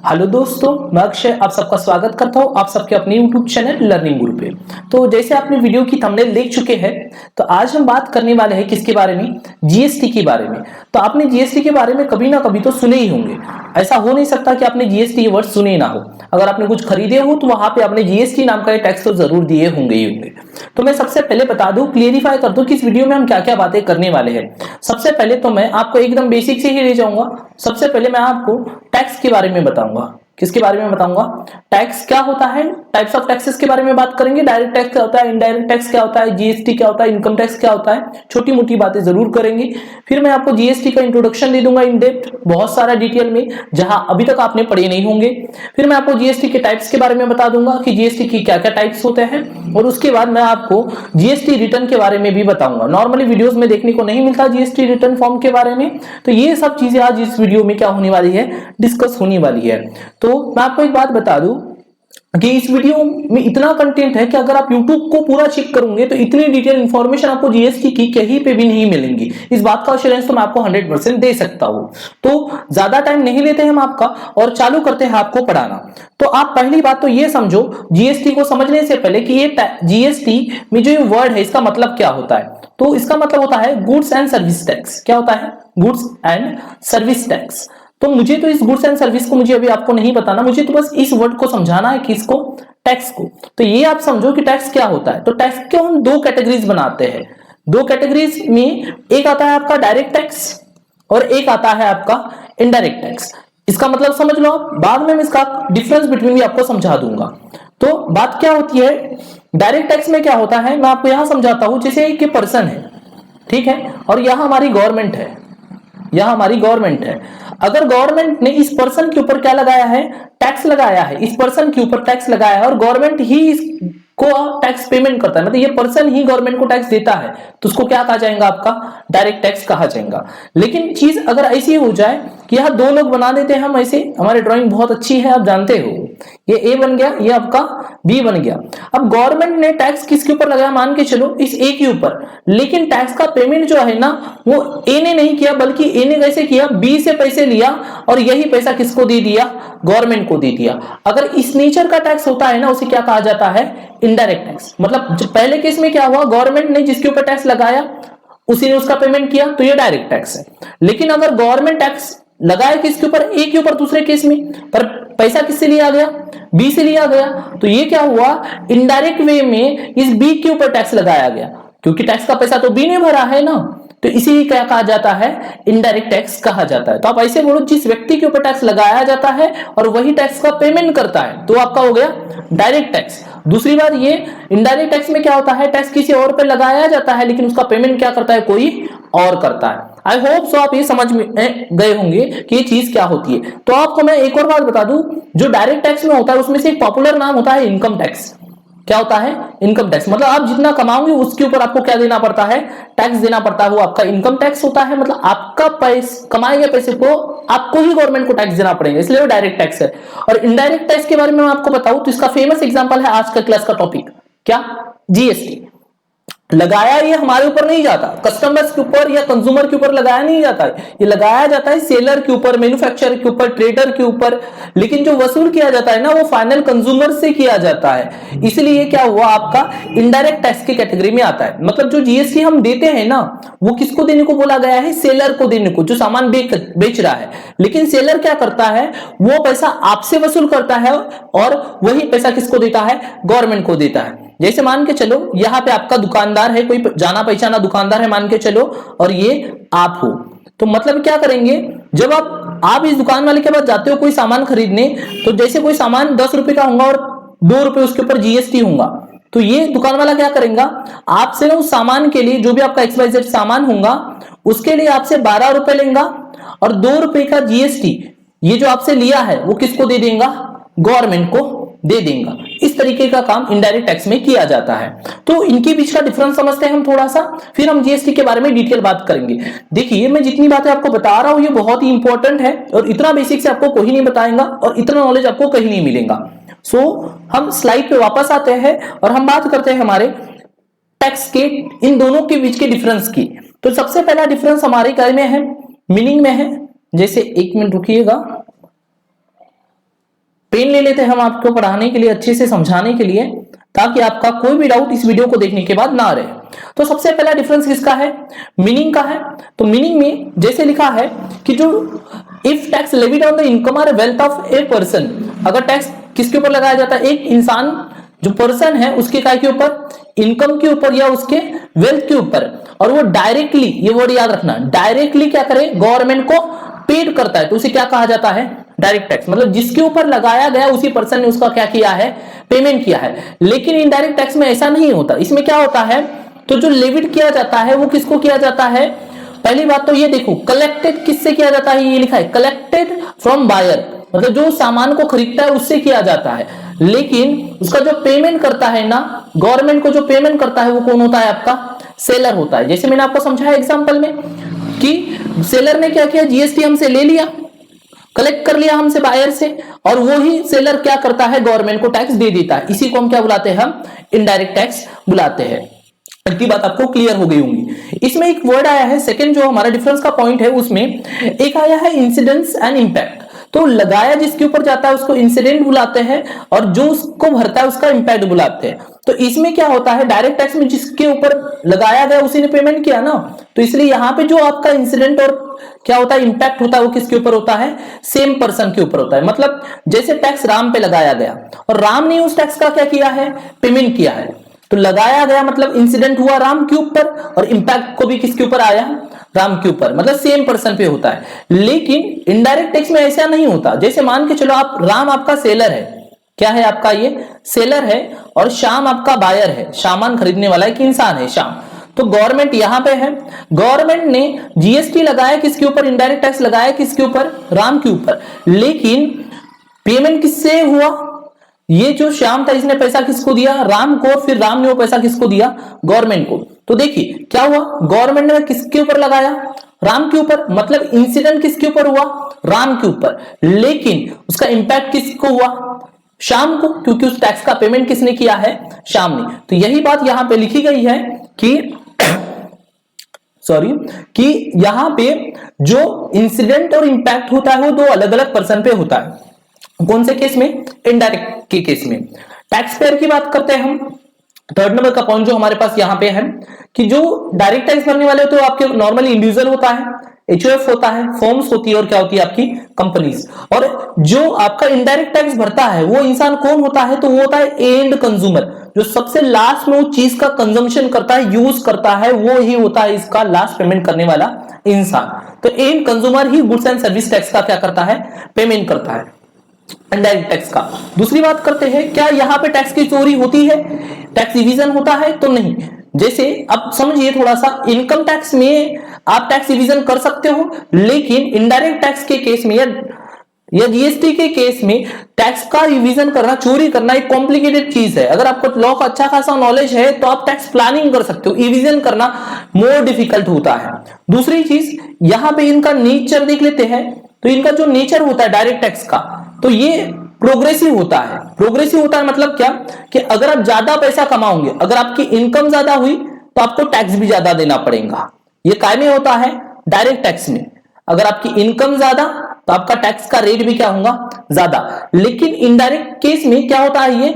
Hello दोस्तों, मैं अक्षय आप सबका स्वागत करता हूं आप सबके अपने YouTube चैनल लर्निंग गुरु पे। तो जैसे आपने वीडियो की थंबनेल देख चुके हैं, तो आज हम बात करने वाले हैं किसके बारे में? जीएसटी के बारे में। तो आपने जीएसटी के बारे में कभी ना कभी तो सुने ही होंगे। ऐसा हो नहीं सकता कि आपने जीएसटी के वर्ड सुने ना हो। अगर आपने कुछ खरीदे हो तो वहां पे आपने जीएसटी नाम का टैक्स तो जरूर दिए होंगे ही होंगे। तो मैं सबसे पहले बता दूं, क्लियरिफाई कर दूं कि इस वीडियो में हम क्या क्या बातें करने वाले हैं। सबसे पहले तो मैं आपको एकदम बेसिक से ही ले जाऊंगा। सबसे पहले मैं आपको टैक्स के बारे में बताऊंगा। किसके बारे में बताऊंगा? टैक्स क्या होता है, टाइप्स ऑफ टैक्सेस के बारे में बात करेंगे। डायरेक्ट टैक्स क्या होता है, इनडायरेक्ट टैक्स क्या होता है, जीएसटी क्या होता है, इनकम टैक्स क्या होता है, छोटी मोटी बातें जरूर करेंगे। फिर मैं आपको जीएसटी का इंट्रोडक्शन दे दूंगा इन डेप्थ, बहुत सारा डिटेल में, जहां अभी तक आपने पढ़े नहीं होंगे। फिर मैं आपको जीएसटी के टाइप्स के बारे में बता दूंगा कि जीएसटी की क्या क्या टाइप्स होते हैं। और उसके बाद मैं आपको जीएसटी रिटर्न के बारे में भी बताऊंगा। नॉर्मली वीडियोस में देखने को नहीं मिलता जीएसटी रिटर्न फॉर्म के बारे में, तो ये सब चीजें आज इस वीडियो में क्या होने वाली है, डिस्कस होने वाली है। तो मैं आपको एक बात बता दूं कि इस वीडियो में इतना कंटेंट है कि अगर आप YouTube को पूरा चेक करोगे तो इतनी डिटेल इंफॉर्मेशन आपको जीएसटी की कहीं पे भी नहीं मिलेंगी। इस बात का एश्योरेंस तो मैं आपको 100% दे सकता हूं। तो ज्यादा टाइम नहीं लेते हम आपका और चालू करते हैं आपको पढ़ाना। तो आप पहली बात तो ये समझो जीएसटी को समझने से पहले कि ये जीएसटी में जो ये वर्ड है इसका मतलब क्या होता है। तो इसका मतलब होता है गुड्स एंड सर्विस टैक्स। क्या होता है? Goods and service tax. तो मुझे तो इस गुड्स एंड सर्विस को मुझे अभी आपको नहीं बताना, मुझे तो बस इस वर्ड को समझाना है, किसको? टैक्स को। तो ये आप समझो कि टैक्स क्या होता है। तो टैक्स को हम दो कैटेगरीज बनाते हैं। दो कैटेगरीज में एक आता है आपका डायरेक्ट टैक्स और एक आता है आपका इनडायरेक्ट टैक्स। इसका मतलब समझ लो आप, बाद में मैं इसका डिफरेंस बिटवीन भी आपको समझा दूंगा। तो बात क्या होती है, डायरेक्ट टैक्स में क्या होता है मैं आपको यहां समझाता हूं। जैसे एक पर्सन है, ठीक है, और यहां हमारी गवर्नमेंट है, यह हमारी गवर्नमेंट है। अगर गवर्नमेंट ने इस पर्सन के ऊपर क्या लगाया है, टैक्स लगाया है, इस पर्सन के ऊपर टैक्स लगाया है और गवर्नमेंट ही इसको टैक्स पेमेंट करता है, मतलब ये पर्सन ही गवर्नमेंट को टैक्स देता है, तो उसको क्या कहा जाएगा? आपका डायरेक्ट टैक्स कहा जाएगा। लेकिन चीज अगर ऐसी हो जाए कि यह दो लोग बना देते हैं हम ऐसे, हमारी ड्राइंग बहुत अच्छी है आप जानते हो, ये ए बन गया, ये आपका बी बन गया। अब गवर्नमेंट ने टैक्स किसके ऊपर लगाया? मान के चलो इस ए के ऊपर, लेकिन टैक्स का पेमेंट जो है ना वो ए ने नहीं किया, बल्कि ए ने कैसे किया? बी से पैसे लिया और यही पैसा किसको दे दिया? गवर्नमेंट को दे दिया। अगर इस नेचर का टैक्स होता है ना, उसे क्या कहा जाता है? Indirect tax. मतलब पहले केस में क्या हुआ, गवर्नमेंट ने जिसके ऊपर टैक्स लगाया उसी ने उसका पेमेंट किया, तो ये डायरेक्ट टैक्स है। लेकिन अगर गवर्नमेंट टैक्स लगाया किसके ऊपर? ए के ऊपर, दूसरे केस में, पर पैसा किससे लिया गया? बी से लिया गया, तो ये क्या हुआ? इनडायरेक्ट वे में इस बी के ऊपर टैक्स लगाया गया, क्योंकि टैक्स का पैसा तो बी ने भरा है ना, तो इसी क्या कहा जाता है? इनडायरेक्ट टैक्स कहा जाता है। तो आप ऐसे बोलो, जिस व्यक्ति के ऊपर टैक्स लगाया जाता है और वही टैक्स का पेमेंट करता है, तो आपका हो गया डायरेक्ट टैक्स। दूसरी बात ये, इनडायरेक्ट टैक्स में क्या होता है? टैक्स किसी और पे लगाया जाता है लेकिन उसका पेमेंट क्या करता है? कोई और करता है। आई होप सो आप ये समझ में गए होंगे कि ये चीज क्या होती है। तो आपको मैं एक और बात बता दूं, जो डायरेक्ट टैक्स में होता है उसमें से एक पॉपुलर नाम होता है इनकम टैक्स। क्या होता है? Income tax. मतलब आप जितना कमाओगे उसके ऊपर आपको क्या देना पड़ता है? टैक्स देना पड़ता है, वो आपका इनकम टैक्स होता है। मतलब आपका कमाए गए पैसे को आपको ही गवर्नमेंट को टैक्स देना पड़ेगा, इसलिए वो डायरेक्ट टैक्स है। और इनडायरेक्ट टैक्स के बारे में मैं आपको बताऊं तो इसका फेमस एग्जांपल है आज का क्लास का टॉपिक, क्या? जीएसटी। लगाया ये हमारे ऊपर नहीं जाता, कस्टमर्स के ऊपर या कंज्यूमर के ऊपर लगाया नहीं जाता है, ये लगाया जाता है सेलर के ऊपर, मैन्युफैक्चरर के ऊपर, ट्रेडर के ऊपर। लेकिन जो वसूल किया जाता है ना वो फाइनल कंज्यूमर से किया जाता है। इसलिए क्या हुआ, आपका इनडायरेक्ट टैक्स की कैटेगरी में आता है। मतलब जो जीएसटी हम देते हैं ना, वो किसको देने को बोला गया है? सेलर को देने को, जो सामान बेच रहा है। लेकिन सेलर क्या करता है? वो पैसा आपसे वसूल करता है और वही पैसा किसको देता है? गवर्नमेंट को देता है। जैसे मान के चलो यहाँ पे आपका दुकानदार है, कोई जाना पहचाना दुकानदार है मान के चलो, और ये आप हो। तो मतलब क्या करेंगे, जब आप इस दुकान वाले के पास जाते हो कोई सामान खरीदने, तो जैसे कोई सामान 10 रुपए का होगा और 2 रुपए उसके ऊपर जीएसटी होगा, तो ये दुकान वाला क्या करेगा? आपसे ना उस सामान के लिए, जो भी आपका XYZ सामान होगा उसके लिए आपसे 12 रुपए लेगा और 2 रुपए का जीएसटी ये जो आपसे लिया है वो किसको दे देगा? गवर्नमेंट को दे देगा। इस तरीके का काम इनडायरेक्ट टैक्स में किया जाता है। तो इनके बीच का डिफरेंस समझते हैं हम थोड़ा सा, फिर हम जीएसटी के बारे में डिटेल बात करेंगे। देखिए मैं जितनी बातें आपको बता रहा हूं ये बहुत ही इंपॉर्टेंट है और इतना बेसिक से आपको कोई नहीं बताएगा और इतना नॉलेज आपको कहीं नहीं मिलेगा। सो हम स्लाइड पे वापस आते हैं और हम बात करते हैं हमारे टैक्स के इन दोनों के बीच के डिफरेंस की। तो सबसे पहला डिफरेंस हमारे क्या में है? मीनिंग में है। जैसे एक मिनट रुकिएगा, पेन ले लेते हैं हम आपको पढ़ाने के लिए, अच्छे से समझाने के लिए, ताकि आपका कोई भी डाउट इस वीडियो को देखने के बाद ना रहे। तो सबसे पहला डिफरेंस किसका है? मीनिंग का है। तो मीनिंग में जैसे लिखा है कि जो if tax levied on the income और वेल्थ ऑफ ए पर्सन, अगर टैक्स किसके ऊपर लगाया जाता है? एक इंसान जो पर्सन है उसके काय के ऊपर? इनकम के ऊपर या उसके वेल्थ के ऊपर, और वो डायरेक्टली, ये वर्ड याद रखना, डायरेक्टली क्या करे? गवर्नमेंट को पेड करता है, तो उसे क्या कहा जाता है? Direct tax. मतलब जिसके ऊपर लगाया गया उसी पर्सन ने उसका क्या किया है? पेमेंट किया है। लेकिन इनडायरेक्ट टैक्स में ऐसा नहीं होता। इसमें क्या होता है? तो जो लेविड किया जाता है वो किसको किया जाता है? पहली बात तो ये देखो, कलेक्टेड किससे किया जाता है? ये लिखा है कलेक्टेड फ्रॉम बायर, मतलब जो सामान को खरीदता है उससे किया जाता है। लेकिन उसका जो पेमेंट करता है ना, गवर्नमेंट को जो पेमेंट करता है वो कौन होता है? आपका सेलर होता है। जैसे मैंने आपको समझाया एग्जांपल में कि सेलर ने क्या किया? जीएसटी हमसे ले लिया, कलेक्ट कर लिया हमसे बायर से, और वो ही सेलर क्या करता है? गवर्नमेंट को टैक्स दे देता है। इसी को हम क्या बुलाते हैं? हम इनडायरेक्ट टैक्स बुलाते हैं। की बात आपको क्लियर हो गई होंगी। इसमें एक वर्ड आया है सेकंड, जो हमारा डिफरेंस का पॉइंट है, उसमें एक आया है इंसिडेंस एंड इंपैक्ट। तो लगाया जिसके ऊपर जाता है उसको इंसिडेंट बुलाते हैं, और जो उसको भरता है उसका इंपैक्ट बुलाते हैं। तो इसमें क्या होता है? डायरेक्ट टैक्स में जिसके ऊपर लगाया गया उसी ने पेमेंट किया ना, तो इसलिए यहाँ पे जो आपका इंसिडेंट और क्या होता है? इंपैक्ट होता है, वो किसके ऊपर होता है? सेम पर्सन के ऊपर होता है। मतलब जैसे टैक्स राम पे लगाया गया और राम ने उस टैक्स का क्या किया है? पेमेंट किया है, तो लगाया गया मतलब इंसिडेंट हुआ राम के ऊपर, और इंपैक्ट को भी किसके ऊपर आया? राम के ऊपर, मतलब सेम पर्सन पे होता है। लेकिन इनडायरेक्ट टैक्स में ऐसा नहीं होता। जैसे मान के चलो आप, राम आपका सेलर है, क्या है आपका? ये सेलर है, और श्याम आपका बायर है, सामान खरीदने वाला एक इंसान है श्याम। तो गवर्नमेंट यहां पे है, गवर्नमेंट ने जीएसटी लगाया किसके ऊपर? इनडायरेक्ट टैक्स लगाया किसके ऊपर? राम के ऊपर। लेकिन पेमेंट किससे हुआ? ये जो श्याम था इसने पैसा किसको दिया? राम को। फिर राम ने वो पैसा किसको दिया? गवर्नमेंट को। तो देखिए क्या हुआ, गवर्नमेंट ने किसके ऊपर लगाया? राम के ऊपर। मतलब इंसिडेंट किसके ऊपर हुआ? राम के ऊपर। लेकिन उसका इंपैक्ट किसको हुआ? श्याम को, क्योंकि उस टैक्स का पेमेंट किसने किया है? श्याम ने। तो यही बात यहां पे लिखी गई है कि कि यहां पे जो इंसिडेंट और इंपैक्ट होता है वो दो अलग अलग पर्सन पे होता है। कौन से केस में? इनडायरेक्ट के केस में। टैक्स पेयर की बात करते हैं हम। थर्ड नंबर का पॉइंट जो हमारे पास यहां पे है कि जो डायरेक्ट टैक्स भरने वाले होते हैं वो आपके नॉर्मली इंडिविजुअल होता है, एचओएफ होता है, फर्म्स होती है, और क्या होती है? आपकी कंपनीज। और जो आपका इनडायरेक्ट टैक्स भरता है वो इंसान कौन होता है? तो वो होता है एंड कंज्यूमर, जो सबसे लास्ट में वो चीज का कंजम्पशन करता है, यूज करता है, वो ही होता है इसका लास्ट पेमेंट करने वाला इंसान। तो and consumer he goods and service tax का क्या करता है? पेमेंट करता है, इनडायरेक्ट टैक्स का। दूसरी बात करते हैं, क्या यहां पे टैक्स की चोरी होती है? टैक्स इविजन होता है? तो नहीं। जैसे अब समझिए थोड़ा सा, इनकम टैक्स में आप टैक्स इविजन कर सकते हो, लेकिन इनडायरेक्ट टैक्स के केस में या जीएसटी के केस में टैक्स का रिवीजन करना, चोरी करना एक कॉम्प्लिकेटेड चीज है। अगर आपको लॉ का अच्छा खासा नॉलेज है तो आप टैक्स प्लानिंग कर सकते हो, इविजन करना मोर डिफिकल्ट होता है। दूसरी चीज, यहां पे इनका नेचर देख लेते हैं। तो इनका जो नेचर होता है डायरेक्ट टैक्स का, तो ये प्रोग्रेसिव होता है। प्रोग्रेसिव होता है मतलब क्या? कि अगर आप ज्यादा पैसा कमाओगे, अगर आपकी इनकम ज्यादा हुई तो आपको टैक्स भी ज्यादा देना पड़ेगा। ये काय में होता है? डायरेक्ट टैक्स में। अगर आपकी इनकम ज्यादा तो आपका टैक्स का रेट भी क्या होगा? ज्यादा। लेकिन इनडायरेक्ट केस में क्या होता है? ये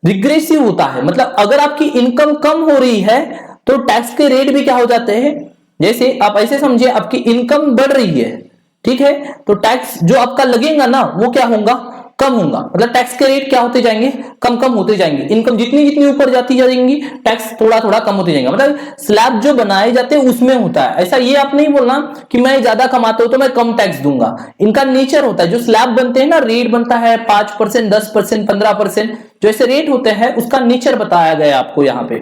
रिग्रेसिव होता है। मतलब अगर आपकी इनकम कम हो रही है तो टैक्स के रेट भी क्या हो जाते हैं? जैसे आप ऐसे समझिए, आपकी इनकम बढ़ रही है, ठीक है, तो टैक्स जो आपका लगेगा ना वो क्या होगा? कम होगा। मतलब टैक्स के रेट क्या होते जाएंगे? कम कम होते जाएंगे। इनकम जितनी जितनी ऊपर जाती जाएंगी टैक्स थोड़ा थोड़ा कम होते जाएंगे। मतलब स्लैब जो बनाए जाते हैं उसमें होता है। ऐसा ये आप नहीं बोलना कि मैं ज्यादा कमाता हूं तो मैं कम टैक्स दूंगा। इनका नेचर होता है, जो स्लैब बनते हैं ना, रेट बनता है 5%, 10%, 15%, जो ऐसे रेट होते हैं उसका नेचर बताया गया आपको यहाँ पे।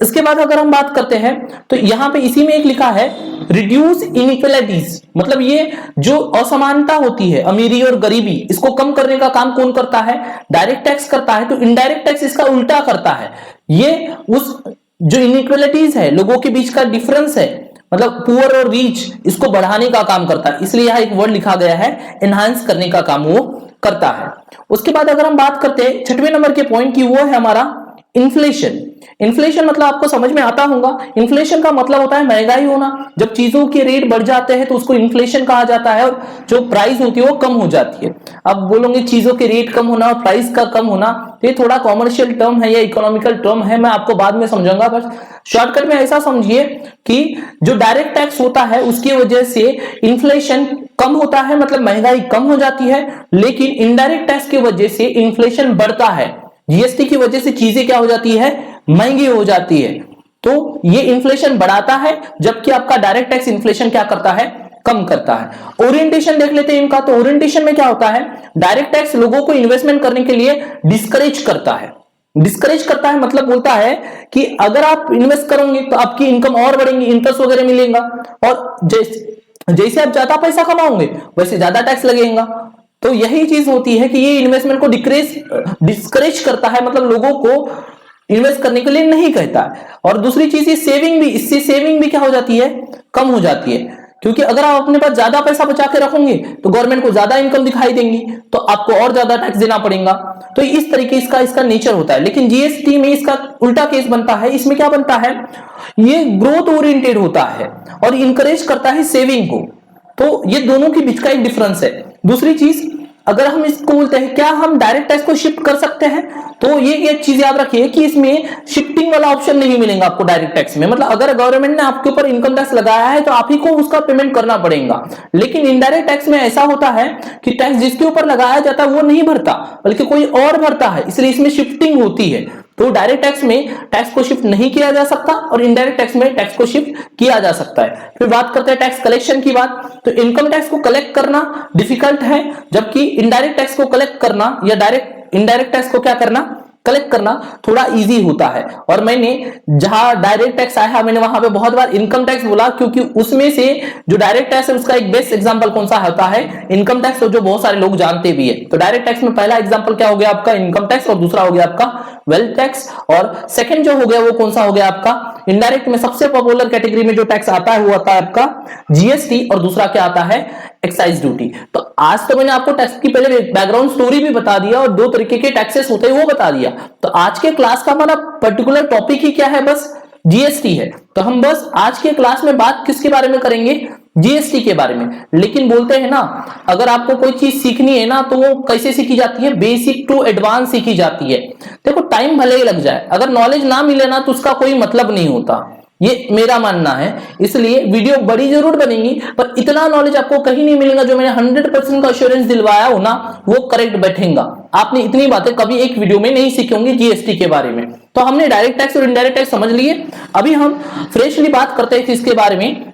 इसके बाद अगर हम बात करते हैं तो यहाँ पे इसी में एक लिखा है रिड्यूस इनइक्वालिटीज। मतलब ये जो असमानता होती है, अमीरी और गरीबी, इसको कम करने का काम कौन करता है? डायरेक्ट टैक्स करता है। तो इनडायरेक्ट टैक्स इसका उल्टा करता है। ये उस जो इनइक्वालिटीज है, लोगों के बीच का डिफरेंस है, मतलब पुअर और रीच, इसको बढ़ाने का काम करता है। इसलिए यहां एक वर्ड लिखा गया है, एनहांस करने का काम वो करता है। उसके बाद अगर हम बात करते हैं छठवें नंबर के पॉइंट की, वो है हमारा इन्फ्लेशन। इन्फ्लेशन मतलब आपको समझ में आता होगा, इन्फ्लेशन का मतलब होता है महंगाई होना। जब चीजों के रेट बढ़ जाते हैं तो उसको इन्फ्लेशन कहा जाता है, और जो प्राइस होती है वो कम हो जाती है। अब बोलोगे चीजों के रेट कम होना और प्राइस का कम होना, तो ये थोड़ा कॉमर्शियल टर्म है या इकोनॉमिकल टर्म है, मैं आपको बाद में समझाऊंगा। बस शॉर्टकट में ऐसा समझिए कि जो डायरेक्ट टैक्स होता है उसकी वजह से इन्फ्लेशन कम होता है, मतलब महंगाई कम हो जाती है, लेकिन इनडायरेक्ट टैक्स की वजह से इन्फ्लेशन बढ़ता है। जीएसटी की वजह से चीजें क्या हो जाती है, महंगी हो जाती है, तो ये इन्फ्लेशन बढ़ाता है, जबकि आपका डायरेक्ट टैक्स इन्फ्लेशन क्या करता है, कम करता है। ओरिएंटेशन देख लेते हैं इनका। तो ओरिएंटेशन में क्या होता है, डायरेक्ट टैक्स लोगों को इन्वेस्टमेंट करने के लिए डिस्करेज करता है। डिस्करेज करता है मतलब बोलता है कि अगर आप इन्वेस्ट करोगे तो आपकी इनकम और बढ़ेंगी, इंटरेस्ट वगैरह मिलेगा, और जैसे आप ज्यादा पैसा कमाओगे वैसे ज्यादा टैक्स लगेगा। तो यही चीज होती है कि ये इन्वेस्टमेंट को डिस्करेज करता है, मतलब लोगों को इन्वेस्ट करने के लिए नहीं कहता है। और दूसरी चीज ये सेविंग भी, इससे सेविंग भी क्या हो जाती है, कम हो जाती है, क्योंकि अगर आप अपने पास ज्यादा पैसा बचा के रखोगे तो गवर्नमेंट को ज्यादा इनकम दिखाई देंगी, तो आपको और ज्यादा टैक्स देना पड़ेगा। तो इस तरीके इसका नेचर होता है। लेकिन जीएसटी में इसका उल्टा केस बनता है। इसमें क्या बनता है, ये ग्रोथ ओरिएंटेड होता है और इंकरेज करता है सेविंग को। तो ये दोनों के बीच का एक डिफरेंस है। दूसरी चीज, अगर हम इसको बोलते हैं क्या हम डायरेक्ट टैक्स को शिफ्ट कर सकते हैं, तो ये एक चीज याद रखिए कि इसमें शिफ्टिंग वाला ऑप्शन नहीं मिलेगा आपको डायरेक्ट टैक्स में। मतलब अगर गवर्नमेंट ने आपके ऊपर इनकम टैक्स लगाया है तो आप ही को उसका पेमेंट करना पड़ेगा। लेकिन इनडायरेक्ट टैक्स में ऐसा होता है कि टैक्स जिसके ऊपर लगाया जाता है वो नहीं भरता, बल्कि कोई और भरता है, इसलिए इसमें शिफ्टिंग होती है। तो डायरेक्ट टैक्स में टैक्स को शिफ्ट नहीं किया जा सकता और इनडायरेक्ट टैक्स में टैक्स को शिफ्ट किया जा सकता है। फिर बात करते हैं टैक्स कलेक्शन की बात। तो इनकम टैक्स को कलेक्ट करना डिफिकल्ट है, जबकि इनडायरेक्ट टैक्स को कलेक्ट करना या इनडायरेक्ट टैक्स को क्या करना, कलेक्ट करना थोड़ा इजी होता है। और मैंने जहां डायरेक्ट टैक्स आया मैंने वहां पे बहुत बार इनकम टैक्स बोला, क्योंकि उसमें से जो डायरेक्ट टैक्स है उसका एक बेस्ट एग्जांपल कौन सा होता है, इनकम टैक्स, तो जो बहुत सारे लोग जानते भी है। तो डायरेक्ट टैक्स में पहला एग्जांपल क्या हो गया आपका, इनकम टैक्स, और दूसरा हो गया आपका वेल्थ टैक्स, और सेकंड जो हो गया वो कौन सा हो गया आपका, इनडायरेक्ट में सबसे पॉपुलर कैटेगरी में जो टैक्स आता है वो आता है आपका जीएसटी, और दूसरा क्या आता है, एक्साइज ड्यूटी। तो आज तो मैंने आपको टैक्स की पहले बैकग्राउंड स्टोरी भी बता दिया और दो तरीके के टैक्सेस होते हैं वो बता दिया। तो आज के क्लास का हमारा पर्टिकुलर टॉपिक ही क्या है, बस जीएसटी है। तो हम बस आज के क्लास में बात किसके बारे में करेंगे, जीएसटी के बारे में। लेकिन बोलते हैं ना, अगर आपको कोई चीज सीखनी है ना तो वो कैसे सीखी जाती है, बेसिक टू एडवांस सीखी जाती है। देखो टाइम भले ही लग जाए, अगर नॉलेज ना मिले ना तो उसका कोई मतलब नहीं होता, ये मेरा मानना है। इसलिए वीडियो बड़ी जरूर बनेगी पर इतना नॉलेज आपको कहीं नहीं मिलेगा जो मैंने 100% का एश्योरेंस दिलवाया हो ना वो करेक्ट बैठेगा। आपने इतनी बातें कभी एक वीडियो में नहीं सीखी होंगी जीएसटी के बारे में। तो हमने डायरेक्ट टैक्स और इनडायरेक्ट टैक्स समझ लिए। अभी हम फ्रेशली बात करते हैं किसके बारे में,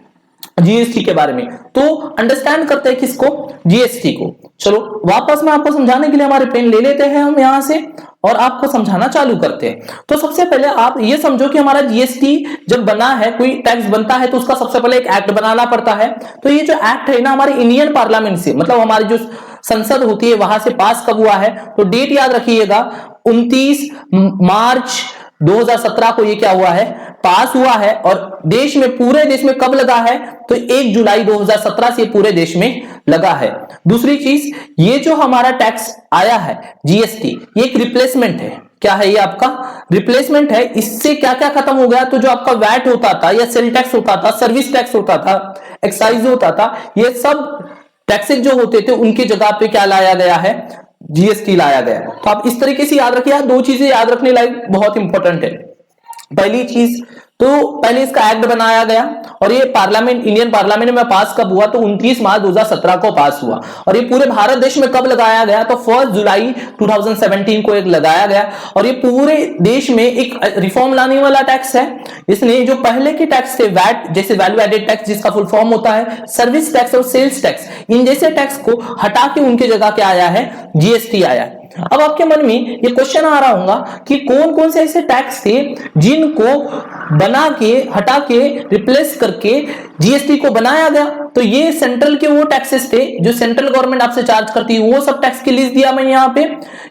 जीएसटी के बारे में। तो अंडरस्टैंड करते हैं किसको, जीएसटी को। चलो वापस में आपको समझाने के लिए हमारे पेन ले लेते हैं हम यहां से और आपको समझाना चालू करते हैं। तो सबसे पहले आप ये समझो कि हमारा जीएसटी जब बना है, कोई टैक्स बनता है तो उसका सबसे पहले एक एक्ट बनाना पड़ता है। तो ये जो एक्ट है ना हमारे इंडियन पार्लियामेंट से, मतलब हमारी जो संसद होती है वहां से पास कब हुआ है, तो डेट याद रखिएगा 29 मार्च 2017 को ये क्या हुआ है, पास हुआ है। और देश में, पूरे देश में कब लगा है, तो 1 जुलाई 2017 से पूरे देश में लगा है। दूसरी चीज, ये जो हमारा टैक्स आया है जीएसटी, ये एक रिप्लेसमेंट है। क्या है ये आपका रिप्लेसमेंट है। इससे क्या क्या खत्म हो गया, तो जो आपका वैट होता था या सेल टैक्स होता था, सर्विस टैक्स होता था, एक्साइज होता था, ये सब टैक्सेस जो होते थे उनकी जगह पे क्या लाया गया है, जीएसटी लाया गया। तो आप इस तरीके से याद रखिए, दो चीजें याद रखने लायक बहुत इंपॉर्टेंट है। पहली चीज, तो पहले इसका एक्ट बनाया गया और ये पार्लियामेंट, इंडियन पार्लियामेंट में पास कब हुआ, तो 29 मार्च 2017 को पास हुआ। और ये पूरे भारत देश में कब लगाया गया, तो 1 जुलाई 2017 को एक लगाया गया। और ये पूरे देश में एक रिफॉर्म लाने वाला टैक्स है। इसने जो पहले के टैक्स थे, वैट जैसे वैल्यू एडेड टैक्स जिसका फुल फॉर्म होता है, सर्विस टैक्स और सेल्स टैक्स, इन जैसे टैक्स को हटा के उनके जगह क्या आया है, जीएसटी आया है। अब आपके मन में ये क्वेश्चन आ रहा होगा कि कौन कौन से ऐसे टैक्स थे जिनको बना के, हटा के, रिप्लेस करके जीएसटी को बनाया गया। तो ये सेंट्रल के वो टैक्सेस थे जो सेंट्रल गवर्नमेंट आपसे चार्ज करती है, वो सब टैक्स की लिस्ट दिया मैं यहाँ पे।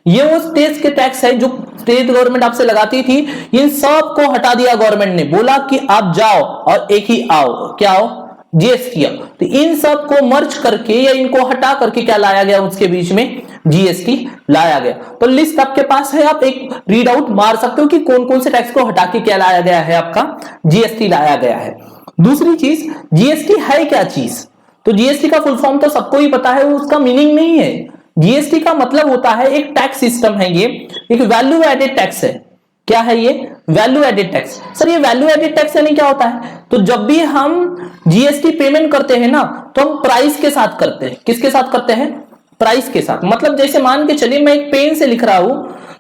ये वो स्टेट के टैक्स है जो स्टेट गवर्नमेंट आपसे लगाती थी, इन सब को हटा दिया गवर्नमेंट ने। बोला कि आप जाओ और एक ही आओ, क्या आओ, जीएसटी। तो इन सब को मर्ज करके या इनको हटा करके क्या लाया गया, उसके बीच में जीएसटी लाया गया। तो लिस्ट आपके पास है, आप एक रीड आउट मार सकते हो कि कौन कौन से टैक्स को हटा के क्या लाया गया है, आपका जीएसटी लाया गया है। दूसरी चीज, जीएसटी है क्या चीज? तो जीएसटी का फुल फॉर्म तो सबको ही पता है, उसका मीनिंग नहीं है। जीएसटी का मतलब होता है एक टैक्स सिस्टम है, ये एक वैल्यू एडेड टैक्स है। क्या है ये? Value added tax. सर ये वैल्यू एडेड टैक्स यानी क्या होता है? तो जब भी हम जीएसटी पेमेंट करते हैं ना, तो हम प्राइस के साथ करते हैं। किसके साथ करते हैं? प्राइस के साथ। मतलब जैसे मान के चलिए मैं एक पेन से लिख रहा हूं,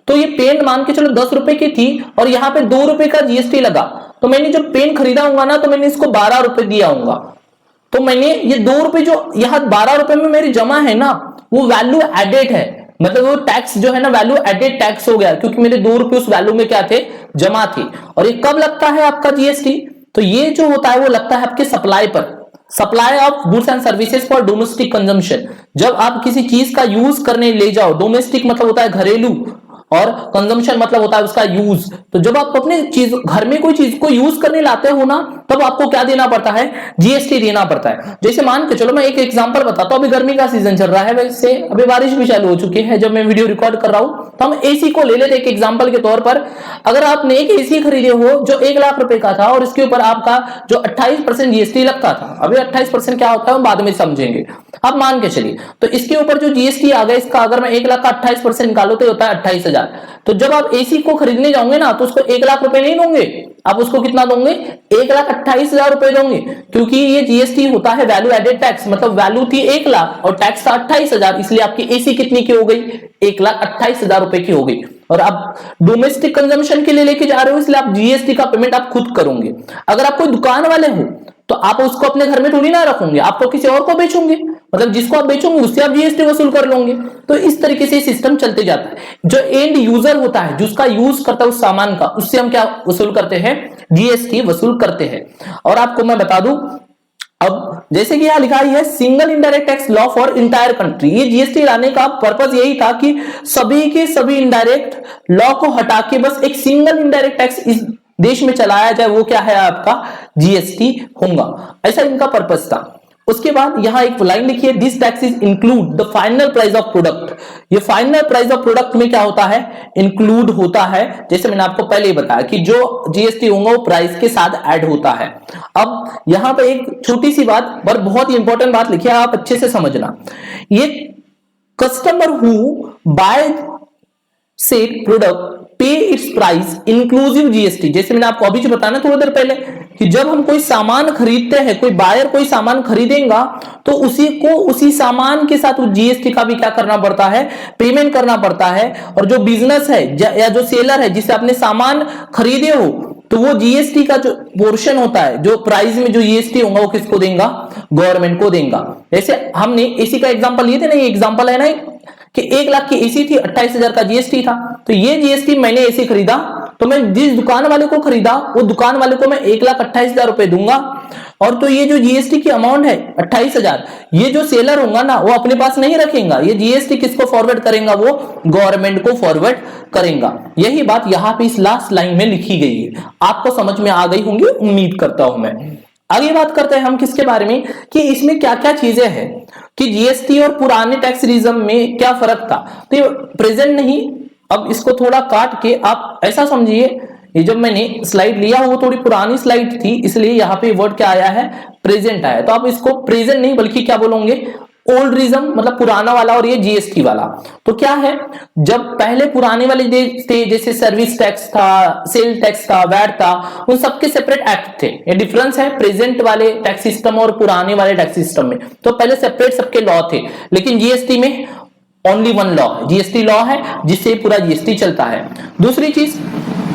तो ये पेन मान के चलो 10 रुपए की थी और यहाँ पे 2 रुपए का जीएसटी लगा, तो मैंने जो पेन खरीदा होगा ना, तो मैंने इसको 12 रुपए दिया होगा। तो मैंने ये 2 रुपए जो यहाँ 12 रुपए में मेरी जमा है ना, वो वैल्यू एडेड है। मतलब वो टैक्स जो है ना, वैल्यू एडेड टैक्स हो गया, क्योंकि मेरे 2 रुपए उस वैल्यू में क्या थे? जमा थे। और ये कब लगता है आपका जीएसटी? तो ये जो होता है वो लगता है आपके सप्लाई पर, supply of goods and services for domestic consumption. जब आप किसी चीज का यूज करने ले जाओ, डोमेस्टिक मतलब होता है घरेलू, और कंजम्पशन मतलब होता है उसका यूज। तो जब आप अपने चीज घर में कोई चीज को यूज करने लाते हो ना, तब आपको क्या देना पड़ता है? जीएसटी देना पड़ता है। जैसे मान के चलो मैं एक एग्जांपल बताता हूं, अभी गर्मी का सीजन चल रहा है, वैसे अभी बारिश भी चालू हो चुकी है जब मैं वीडियो रिकॉर्ड कर रहा हूं। तो हम एसी को ले लेते एक एग्जांपल के तौर पर। अगर आपने एक एसी खरीदे हो जो 1 लाख रुपए का था, और इसके ऊपर आपका जो 28% जीएसटी लगता था, अभी 28% क्या होता है हम बाद में समझेंगे, आप मान के चलिए। तो इसके ऊपर जो जीएसटी आ गया, इसका अगर मैं 1 लाख का 28% निकालो तो होता है 28,000। तो जब आप एसी को खरीदने जाओगे ना, तो उसको 1 लाख रुपए नहीं दोगे, आप उसको कितना दोगे? 1,28,000 रुपए दोगे, क्योंकि ये जीएसटी होता है वैल्यू एडेड टैक्स। मतलब वैल्यू थी 1 लाख और टैक्स था 28,000, इसलिए आपकी एसी कितनी की हो गई? 1,28,000 रुपए की हो गई। और आप डोमेस्टिक कंजम्पशन के लिए लेके जा रहे हो, इसलिए आप जीएसटी का पेमेंट आप खुद करोगे। अगर आप कोई दुकान वाले हो, तो आप उसको अपने घर में थोड़ी ना रखोगे, आप तो किसी और को बेचोगे। मतलब जिसको आप बेचोगे उससे आप जीएसटी वसूल कर लोगे। तो इस तरीके से सिस्टम चलते जाता है। जो एंड यूजर होता है, जिसका यूज करता है उस सामान का, उससे हम क्या वसूल करते हैं? जीएसटी वसूल करते हैं। और आपको मैं बता दूं, अब जैसे कि यहां लिखा है single indirect tax law for entire country. ये जीएसटी लाने का पर्पस यही था कि सभी के सभी इनडायरेक्ट लॉ को हटा के बस एक सिंगल इनडायरेक्ट टैक्स इस देश में चलाया जाए, वो क्या है? आपका जीएसटी होगा। ऐसा इनका पर्पस था। उसके बाद यहां एक लाइन लिखी है, this tax is include the final price of product. ये फाइनल प्राइस ऑफ प्रोडक्ट में क्या होता है? इंक्लूड होता है। जैसे मैंने आपको पहले ही बताया कि जो जीएसटी होगा वो प्राइस के साथ ऐड होता है। अब यहां पे एक छोटी सी बात पर बहुत ही इंपॉर्टेंट बात लिखी है, आप अच्छे से समझना। ये customer who buy said product pay its price inclusive GST. जैसे मैंने आपको अभी जो बताया ना थोड़ी देर पहले, कि जब हम कोई सामान खरीदते हैं, कोई बायर कोई सामान खरीदेगा, तो उसी को उसी सामान के साथ जीएसटी का भी क्या करना पड़ता है? पेमेंट करना पड़ता है। और जो बिजनेस है या जो सेलर है जिससे आपने सामान खरीदे हो, तो वो जीएसटी का जो पोर्शन होता है, जो प्राइस में जो जीएसटी होगा, वो किसको देगा? गवर्नमेंट को देगा। जैसे हमने एसी का एग्जांपल लिए थे ना, ये एग्जांपल है ना कि 1 लाख की एसी थी, 28,000 का जीएसटी था। तो ये जीएसटी मैंने एसी खरीदा, तो मैं जिस दुकान वाले को खरीदा, वो दुकान वाले को मैं 1,28,000 रुपए दूंगा। और तो ये जो जीएसटी की अमाउंट है 28,000, ये जो सेलर होगा ना, वो अपने पास नहीं रखेगा, ये जीएसटी किसको फॉरवर्ड करेगा? वो गवर्नमेंट को फॉरवर्ड करेगा। यही बात यहाँ पे इस लास्ट लाइन में लिखी गई है। आपको समझ में आ गई होंगी, उम्मीद करता हूं मैं। आगे बात करते हैं हम किसके बारे में, कि इसमें क्या क्या चीजें हैं, कि जीएसटी और पुराने टैक्स रिजम में क्या फर्क था। तो प्रेजेंट नहीं, अब इसको थोड़ा काट के आप ऐसा समझिए, ये जब मैंने स्लाइड लिया वो थोड़ी पुरानी स्लाइड थी, इसलिए यहाँ पे वर्ड क्या आया है? प्रेजेंट आया। तो आप इसको प्रेजेंट नहीं बल्कि क्या बोलोगे? ओल्ड रिजम, मतलब पुराना वाला, और ये जीएसटी वाला। तो क्या है, जब पहले पुराने वाले थे, जैसे सर्विस टैक्स था, सेल टैक्स था, वैट था, उन सबके सेपरेट एक्ट थे। ये डिफरेंस है प्रेजेंट वाले टैक्स सिस्टम और पुराने वाले टैक्स सिस्टम में। तो पहले सेपरेट सबके लॉ थे, लेकिन जीएसटी में only one law, GST law है, जिससे पूरा जीएसटी चलता है। दूसरी चीज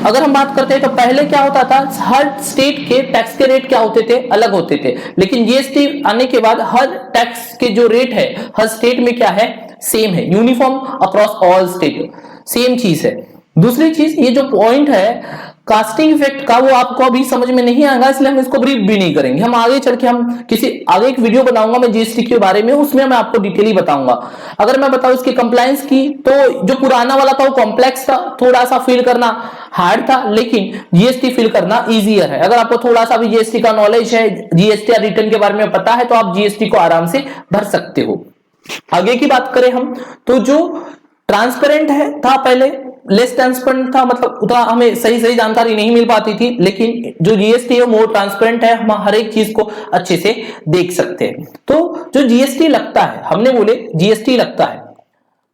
अगर हम बात करते हैं, तो पहले क्या होता था, हर स्टेट के टैक्स के रेट क्या होते थे? अलग होते थे। लेकिन जीएसटी आने के बाद हर टैक्स के जो रेट है हर स्टेट में क्या है? सेम है, uniform across all state, same चीज है। दूसरी चीज, ये जो पॉइंट है कास्टिंग इफेक्ट का वो आपको अभी समझ में नहीं आएगा, इसलिए हम इसको ब्रीफ भी नहीं करेंगे। हम आगे चल के हम किसी आगे एक वीडियो बनाऊंगा मैं जीएसटी के बारे में, उसमें मैं आपको डिटेली बताऊंगा। अगर मैं बताऊं इसकी कंप्लायंस की, तो जो पुराना वाला था वो कॉम्प्लेक्स था, थोड़ा सा फील करना हार्ड था, लेकिन जीएसटी फील करना इजियर है। अगर आपको थोड़ा सा भी जीएसटी का नॉलेज है, जीएसटी या रिटर्न के बारे में पता है, तो आप जीएसटी को आराम से भर सकते हो। आगे की बात करें हम, तो जो ट्रांसपेरेंट है था पहले, लेस ट्रांसपेरेंट था, मतलब उतना हमें सही जानकारी नहीं मिल पाती थी, लेकिन जो जीएसटी है मोर ट्रांसपेरेंट है, हम हर एक चीज को अच्छे से देख सकते हैं। तो जो जीएसटी लगता है, हमने बोले जीएसटी लगता है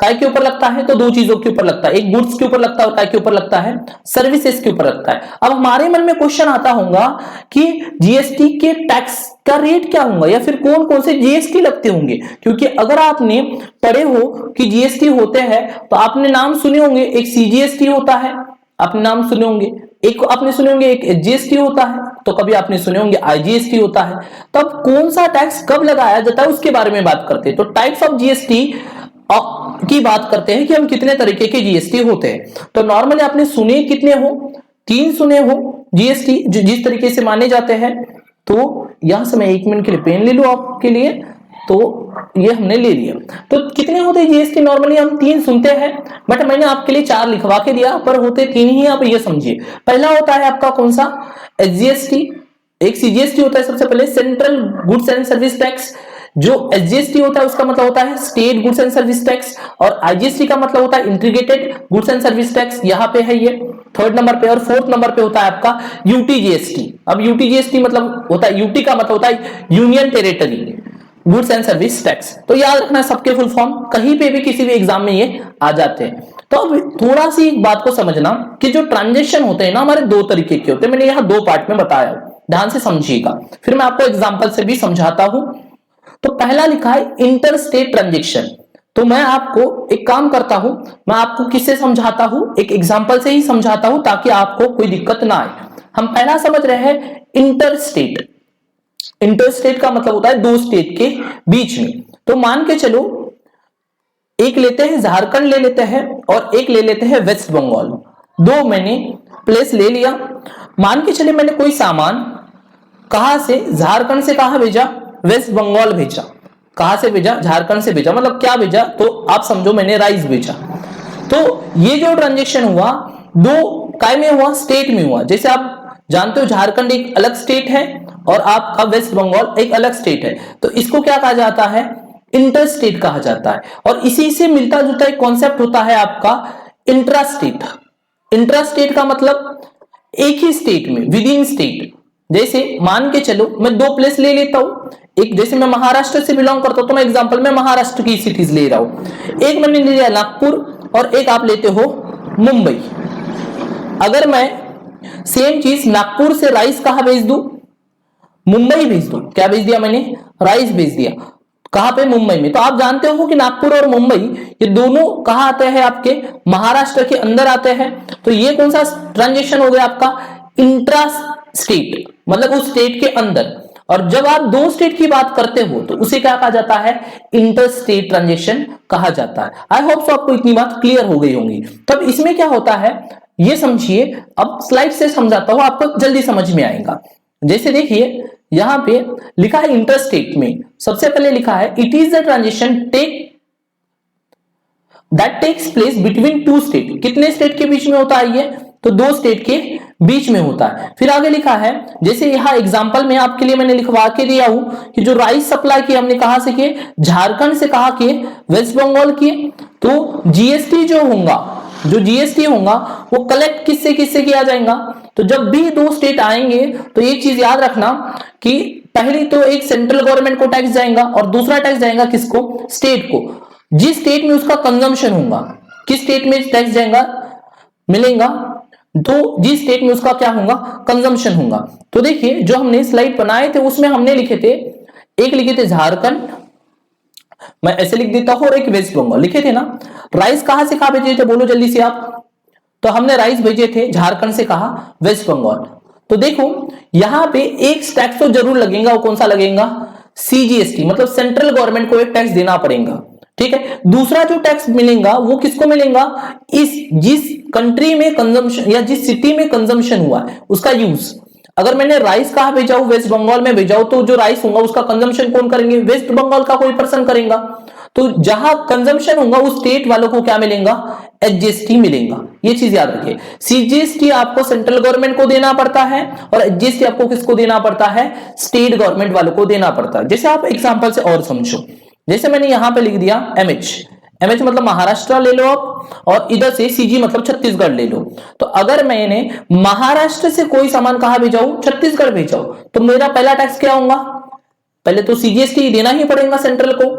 काय के ऊपर लगता है, तो दो चीजों के ऊपर लगता है, एक गुड्स के ऊपर लगता है और काय के ऊपर लगता है, सर्विसेज के ऊपर लगता है। अब हमारे मन में क्वेश्चन आता होगा कि जीएसटी के टैक्स का रेट क्या होगा, या फिर कौन कौन से जीएसटी लगते होंगे, क्योंकि अगर आपने पढ़े हो कि जीएसटी होते हैं, तो आपने नाम सुने होंगे, एक सीजीएसटी होता है, आपने नाम सुने होंगे, एक आपने सुने होंगे एक एचजीएसटी होता है, तो कभी आपने सुने होंगे आईजीएसटी होता है। तब कौन सा टैक्स कब लगाया जाता है उसके बारे में बात करते हैं। तो टाइप्स ऑफ जीएसटी की बात करते हैं कि हम कितने तरीके के जीएसटी होते हैं। तो नॉर्मली आपने सुने कितने हो, 3 सुने हो जीएसटी जो जिस तरीके से माने जाते हैं। तो यहां से मैं 1 मिनट के लिए पेन ले लूं आपके लिए, तो ये हमने ले लिया। तो कितने होते हैं जीएसटी, नॉर्मली हम 3 सुनते हैं, बट मैंने आपके लिए 4 लिखवा के दिया, पर होते 3 ही। आप ये समझिए, पहला होता है आपका कौन सा, एचजीएसटी, एक सीजीएसटी होता है सबसे पहले, central goods and service tax. जो एचजीएसटी होता है उसका मतलब होता है state goods and service tax, और आईजीएसटी का मतलब होता है integrated goods and service tax, यहाँ पे है ये 3rd नंबर पे। और 4th नंबर पे होता है आपका यूटीजीएसटी। अब यूटीजीएसटी मतलब होता है, यूटी का मतलब होता है union territory goods and service tax. तो याद रखना सबके फुल फॉर्म, कहीं पे भी किसी भी एग्जाम में ये आ जाते हैं। तो अब थोड़ा सी एक बात को समझना कि जो ट्रांजेक्शन होते हैं ना हमारे 2 तरीके के होते हैं, मैंने यहाँ 2 पार्ट में बताया, ध्यान से समझिएगा, फिर मैं आपको एग्जाम्पल से भी समझाता हूं। तो पहला लिखा है इंटर स्टेट ट्रांजेक्शन। तो मैं आपको एक काम करता हूं, मैं आपको किससे समझाता हूं, एक एग्जांपल से ही समझाता हूं ताकि आपको कोई दिक्कत ना आए। हम पहला समझ रहे हैं इंटर स्टेट। इंटर स्टेट का मतलब होता है 2 स्टेट के बीच में। तो मान के चलो एक लेते हैं झारखंड ले लेते हैं, और एक ले लेते हैं वेस्ट बंगाल। 2 मैंने प्लेस ले लिया। मान के चले मैंने कोई सामान कहां से, झारखंड से कहां भेजा, वेस्ट बंगाल भेजा। कहां से भेजा, झारखंड से भेजा, मतलब क्या भेजा, तो आप समझो मैंने राइस भेजा। तो ये जो ट्रांजेक्शन हुआ 2 काय में हुआ, स्टेट में हुआ। जैसे आप जानते हो झारखंड एक अलग स्टेट है और आपका वेस्ट बंगाल एक अलग स्टेट है, तो इसको क्या कहा जाता है, इंटर स्टेट कहा जाता है। और इसी से मिलता जुलता एक कॉन्सेप्ट होता है आपका इंट्रा स्टेट। इंट्रा स्टेट का मतलब एक ही स्टेट में, विद इन स्टेट। जैसे मान के चलो मैं 2 प्लेस ले लेता हूं, एक जैसे मैं महाराष्ट्र से बिलोंग करता हूं, तो मैं एग्जांपल में महाराष्ट्र की सिटीज ले रहा हूं। एक मैंने ले लिया नागपुर, और एक आप लेते हो मुंबई। अगर मैं सेम चीज नागपुर से राइस कहां भेज दूं, मुंबई भेज दूं, क्या भेज दिया मैंने, राइस भेज दिया, कहां पे, मुंबई में। तो आप जानते हो कि नागपुर और मुंबई ये दोनों कहां आते हैं, आपके महाराष्ट्र के अंदर आते हैं। तो ये कौन सा ट्रांजेक्शन हो गया आपका, इंट्रा स्टेट, मतलब उस स्टेट के अंदर। और जब आप 2 स्टेट की बात करते हो तो उसे क्या कहा जाता है, इंटर स्टेट ट्रांजेक्शन कहा जाता है। आई होप सो आपको इतनी बात क्लियर हो गई होंगी। तब इसमें क्या होता है ये समझिए, अब स्लाइड से समझाता हूं, आपको जल्दी समझ में आएगा। जैसे देखिए यहां पे लिखा है इंटर स्टेट में, सबसे पहले लिखा है it is the transaction that takes place between 2 state. कितने स्टेट के बीच में होता है ये, तो 2 स्टेट के बीच में होता है। फिर आगे लिखा है, जैसे यहाँ एग्जांपल में आपके लिए मैंने लिखवा के दिया हूं कि जो राइस सप्लाई की हमने कहां से किए, झारखंड से कहा किए, वेस्ट बंगाल किए। तो जीएसटी जो होगा, जो जीएसटी होगा वो कलेक्ट किससे किससे किया जाएगा। तो जब भी 2 स्टेट आएंगे तो एक चीज याद रखना कि पहली तो एक सेंट्रल गवर्नमेंट को टैक्स जाएगा और दूसरा टैक्स जाएगा किसको, स्टेट को। जिस स्टेट में उसका कंजम्पशन होगा, किस स्टेट में टैक्स जाएगा मिलेगा, तो जिस स्टेट में उसका क्या होगा, कंजम्पशन होगा। तो देखिए जो हमने स्लाइड बनाए थे उसमें हमने लिखे थे, एक लिखे थे झारखंड, मैं ऐसे लिख देता हूं, और एक वेस्ट बंगाल लिखे थे ना। राइस कहां से कहां भेजे थे, बोलो जल्दी से आप। तो हमने राइस भेजे थे झारखंड से कहा, वेस्ट बंगाल। तो देखो यहां पे एक टैक्स तो जरूर लगेगा, वो कौन सा लगेगा, सीजीएसटी, मतलब सेंट्रल गवर्नमेंट को एक टैक्स देना पड़ेगा। ठीक है, दूसरा जो टैक्स मिलेगा वो किसको मिलेगा, इस जिस कंट्री में कंजम्पशन या जिस सिटी में कंजम्पशन हुआ है उसका यूज, अगर मैंने राइस कहां भेजा हूं, वेस्ट बंगाल में भेजा हूं, तो जो राइस होगा उसका कंजम्पशन कौन करेंगे, वेस्ट बंगाल का कोई पर्सन करेगा। तो जहां कंजम्पशन होगा उस स्टेट वालों को क्या मिलेगा, एचजीएसटी मिलेगा। ये चीज याद रखिए, सीजीएसटी आपको सेंट्रल गवर्नमेंट को देना पड़ता है और एचजीएसटी आपको किसको देना पड़ता है, स्टेट गवर्नमेंट वालों को देना पड़ता है। जैसे आप एग्जांपल से और समझो, जैसे मैंने यहां पे लिख दिया एमएच, एमएच मतलब महाराष्ट्र ले लो आप, और इधर से सीजी मतलब छत्तीसगढ़ ले लो। तो अगर मैंने महाराष्ट्र से कोई सामान कहां भेजाऊं, छत्तीसगढ़ भेजाऊं, तो मेरा पहला टैक्स क्या होगा, पहले तो सीजीएसटी देना ही पड़ेगा सेंट्रल को,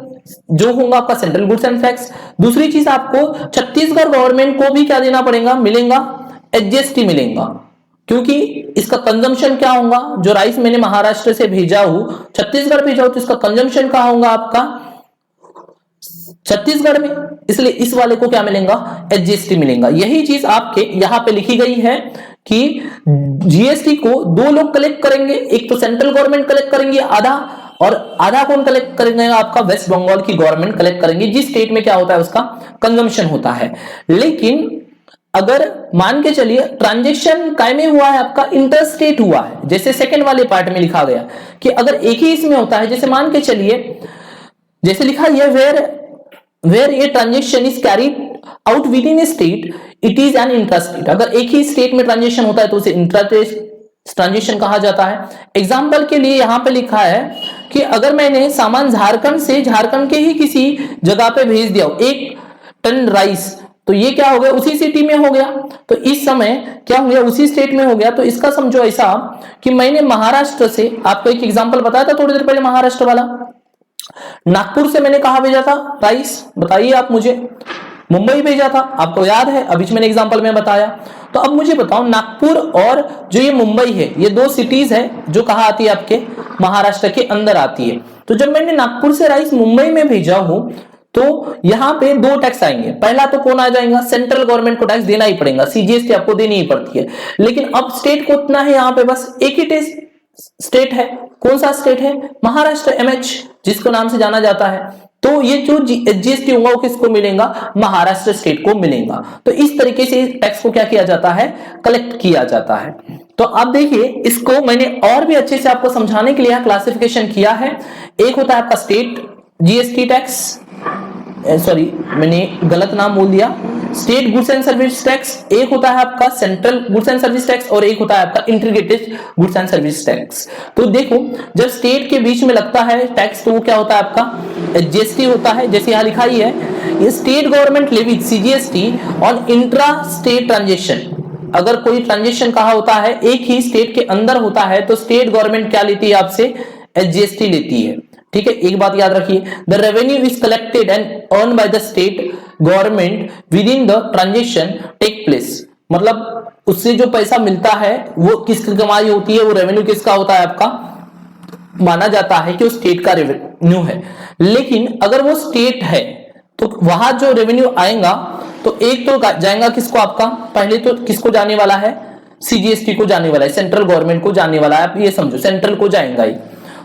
जो होगा आपका सेंट्रल गुड्स एंड टैक्स। दूसरी चीज आपको छत्तीसगढ़ गवर्नमेंट को भी क्या देना पड़ेगा, मिलेगा एचजीएसटी मिलेगा, क्योंकि इसका कंजम्पशन क्या होगा, जो राइस मैंने महाराष्ट्र से भेजा हूं छत्तीसगढ़ भेजा हूं, तो इसका कंजम्पशन कहां होगा आपका छत्तीसगढ़ में, इसलिए इस वाले को क्या मिलेगा, एचजीएसटी मिलेगा। यही चीज आपके यहां पे लिखी गई है कि जीएसटी को दो लोग कलेक्ट करेंगे, एक तो सेंट्रल गवर्नमेंट कलेक्ट करेंगे आधा, और आधा कौन कलेक्ट करेंगे, आपका वेस्ट बंगाल की गवर्नमेंट कलेक्ट करेंगे, जिस स्टेट में क्या होता है उसका कंजम्पशन होता है। लेकिन अगर मान के चलिए ट्रांजेक्शन काय में हुआ है, आपका इंटरस्टेट हुआ है, जैसे सेकंड वाले पार्ट में लिखा गया कि अगर एक ही इसमें होता है, जैसे मान के चलिए जैसे लिखा है where a transaction is carried out within a state it is an intrastate। अगर एक ही स्टेट में ट्रांजेक्शन होता है तो उसे इंट्रास्टेट ट्रांजेक्शन कहा जाता है। एग्जांपल के लिए यहां पे लिखा है कि अगर मैंने सामान झारखंड से झारखंड के ही किसी जगह पे भेज दिया 1 टन राइस, तो ये क्या हो गया, उसी सिटी में हो गया, तो इस समय क्या हो गया, उसी स्टेट में हो गया। तो इसका समझो ऐसा कि मैंने महाराष्ट्र से, आपको एक एग्जांपल बताया था थोड़ी देर पहले महाराष्ट्र वाला, नागपुर से मैंने कहा भेजा था राइस, बताइए आप मुझे, मुंबई भेजा था, आपको याद है, अभी मैंने एग्जांपल में बताया। तो अब मुझे बताओ नागपुर और जो ये मुंबई है, ये दो सिटीज है जो कहां आती है, आपके महाराष्ट्र के अंदर आती है। तो जब मैंने नागपुर से राइस मुंबई में भेजा हूं तो यहां पे दो टैक्स आएंगे, पहला तो कौन आ जाएगा, सेंट्रल गवर्नमेंट को टैक्स देना ही पड़ेगा, सीजीएसटी आपको देनी ही पड़ती है। लेकिन अब स्टेट को इतना है, यहां पे बस एक ही टैक्स स्टेट है, कौन सा स्टेट है, महाराष्ट्र, एमएच जिसको नाम से जाना जाता है। तो ये जो जीएसटी होगा वो किसको मिलेगा, महाराष्ट्र स्टेट को मिलेगा। तो इस तरीके से टैक्स को क्या किया जाता है, कलेक्ट किया जाता है। तो अब देखिए, इसको मैंने और भी अच्छे से आपको समझाने के लिए क्लासिफिकेशन किया है। एक होता है आपका स्टेट जीएसटी टैक्स, सॉरी मैंने गलत नाम बोल दिया, state goods and service tax, एक होता है आपका central goods and service tax, और एक होता है आपका integrated goods and service tax. तो देखो, जब स्टेट के बीच में लगता है टैक्स तो वो क्या होता है, आपका जीएसटी होता है। जैसे यहां लिखा ही है, ये state government levies CGST on intra state transaction. अगर कोई ट्रांजेक्शन कहा होता है, एक ही स्टेट के अंदर होता है, तो स्टेट गवर्नमेंट क्या लेती है आपसे, जीएसटी लेती है। ठीक है, एक बात याद रखिए, the revenue is collected and earn by the state government within the transaction take place. मतलब उससे जो पैसा मिलता है वो किसकी कमाई होती है, वो रेवेन्यू किसका होता है, आपका माना जाता है कि वो स्टेट का रेवेन्यू है। लेकिन अगर वो स्टेट है तो वहां जो रेवेन्यू आएगा तो एक तो जाएगा किसको, आपका पहले तो किसको जाने वाला है, सीजीएसटी को जाने वाला है, सेंट्रल गवर्नमेंट को जाने वाला है। आप ये समझो, सेंट्रल को जाएगा ही।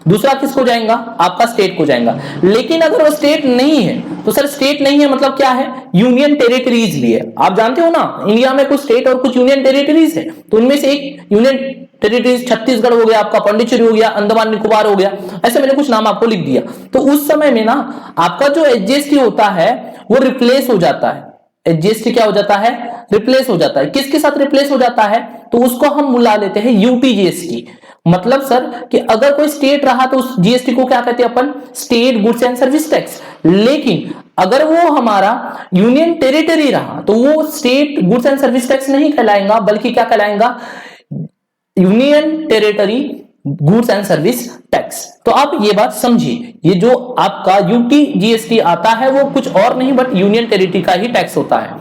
दूसरा किसको जाएगा, आपका स्टेट को जाएगा। लेकिन अगर वो स्टेट नहीं है तो सर स्टेट नहीं है मतलब क्या है, यूनियन टेरिटरीज भी है। आप जानते हो ना, इंडिया में कुछ स्टेट और कुछ यूनियन टेरिटरीज है, तो उनमें से एक यूनियन टेरिटरीज छत्तीसगढ़ हो गया, आपका पांडिचेरी हो गया, अंडमान निकोबार हो गया, ऐसे मैंने कुछ नाम आपको लिख दिया। तो उस समय में ना आपका जो एचजीएसटी होता है वो रिप्लेस हो जाता है। एचजीएसटी क्या हो जाता है, रिप्लेस हो जाता है। किसके साथ रिप्लेस हो जाता है, तो उसको हम बुला लेते हैं यूटीजीएसटी। मतलब सर कि अगर कोई स्टेट रहा तो उस जीएसटी को क्या कहते हैं अपन, state goods and service tax. लेकिन अगर वो हमारा यूनियन टेरिटरी रहा तो वो state goods and service tax नहीं कहलाएगा, बल्कि क्या कहलाएगा, union territory goods and service tax. तो आप ये बात समझिए, ये जो आपका यूटीजीएसटी आता है वो कुछ और नहीं बट यूनियन टेरिटरी का ही टैक्स होता है।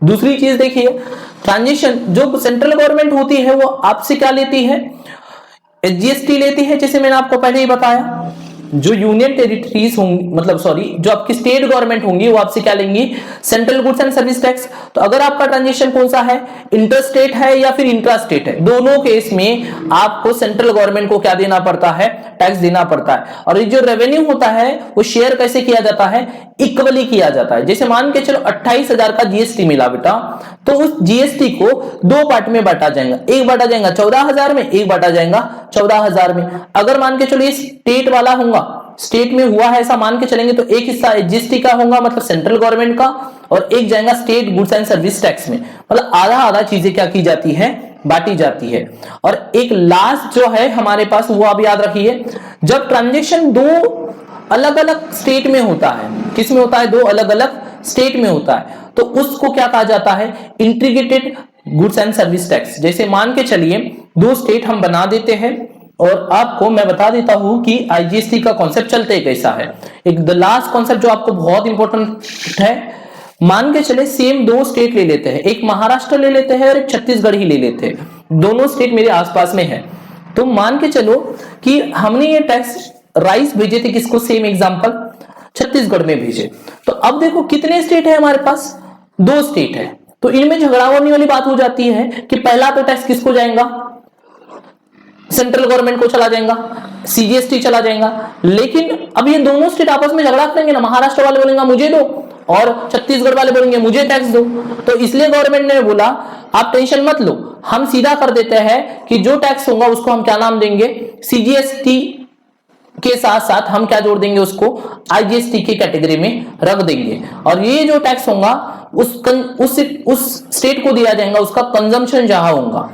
दूसरी चीज देखिए, ट्रांजेक्शन जो सेंट्रल गवर्नमेंट होती है वो आपसे क्या लेती है, जीएसटी लेती है, जैसे मैंने आपको पहले ही बताया। जो यूनियन टेरिटरीज होंगी, मतलब सॉरी, जो आपकी स्टेट गवर्नमेंट होंगी, वो आपसे क्या लेंगी, central goods and service tax. तो अगर आपका ट्रांजेक्शन कौन सा है, इंटर स्टेट है या फिर इंट्रा स्टेट है, दोनों केस में आपको सेंट्रल गवर्नमेंट को क्या देना पड़ता है, टैक्स देना पड़ता है। और ये जो रेवेन्यू होता है वो शेयर कैसे किया जाता है, इक्वली किया जाता है। जैसे मान के चलो 28,000 का जीएसटी मिला बेटा, तो उस जीएसटी को दो पार्ट में बांटा जाएगा, एक बांटा जाएगा 14,000 में, एक बांटा जाएगा 14,000 में। अगर मान के चलो ये स्टेट वाला होगा, स्टेट में हुआ है ऐसा मान के चलेंगे, तो एक हिस्सा जीएसटी का होगा, मतलब सेंट्रल गवर्नमेंट का, और एक जाएगा state goods and service tax में। मतलब आधा आधा चीजें क्या की जाती है, बांटी जाती है। और एक लास्ट जो है हमारे पास, वो आप याद रखिए, जब ट्रांजेक्शन दो अलग अलग स्टेट में होता है, किस में होता है, दो अलग अलग स्टेट में होता है, तो उसको क्या कहा जाता है, integrated goods and service tax. जैसे मान के चलिए दो स्टेट हम बना देते हैं, और आपको मैं बता देता हूं कि आईजीएसटी का कॉन्सेप्ट चलते कैसा है। एक द लास्ट कॉन्सेप्ट जो आपको बहुत इंपॉर्टेंट है, मान के चले सेम दो स्टेट ले लेते हैं, एक महाराष्ट्र ले लेते हैं और एक छत्तीसगढ़ ही ले लेते हैं, दोनों स्टेट मेरे आसपास में है। तो मान के चलो कि हमने ये टैक्स राइस भेजे थे, किसको, सेम एग्जांपल छत्तीसगढ़ में भेजे। तो अब देखो कितने स्टेट है हमारे पास, दो स्टेट है, तो इनमें झगड़ा होने वाली बात हो जाती है कि पहला तो टैक्स किसको जाएगा, सेंट्रल गवर्नमेंट को चला जाएगा, सीजीएसटी चला जाएगा। लेकिन अब ये दोनों स्टेट आपस में झगड़ा करेंगे ना, महाराष्ट्र वाले बोलेंगे मुझे दो और छत्तीसगढ़ वाले बोलेंगे मुझे टैक्स दो। तो इसलिए गवर्नमेंट ने बोला आप टेंशन मत लो, हम सीधा कर देते हैं कि जो टैक्स होगा उसको हम क्या नाम देंगे, सीजीएसटी के साथ साथ हम क्या जोड़ देंगे, उसको आईजीएसटी की कैटेगरी में रख देंगे। और ये जो टैक्स होगा उस स्टेट को दिया जाएगा उसका कंजम्पशन जहां होगा,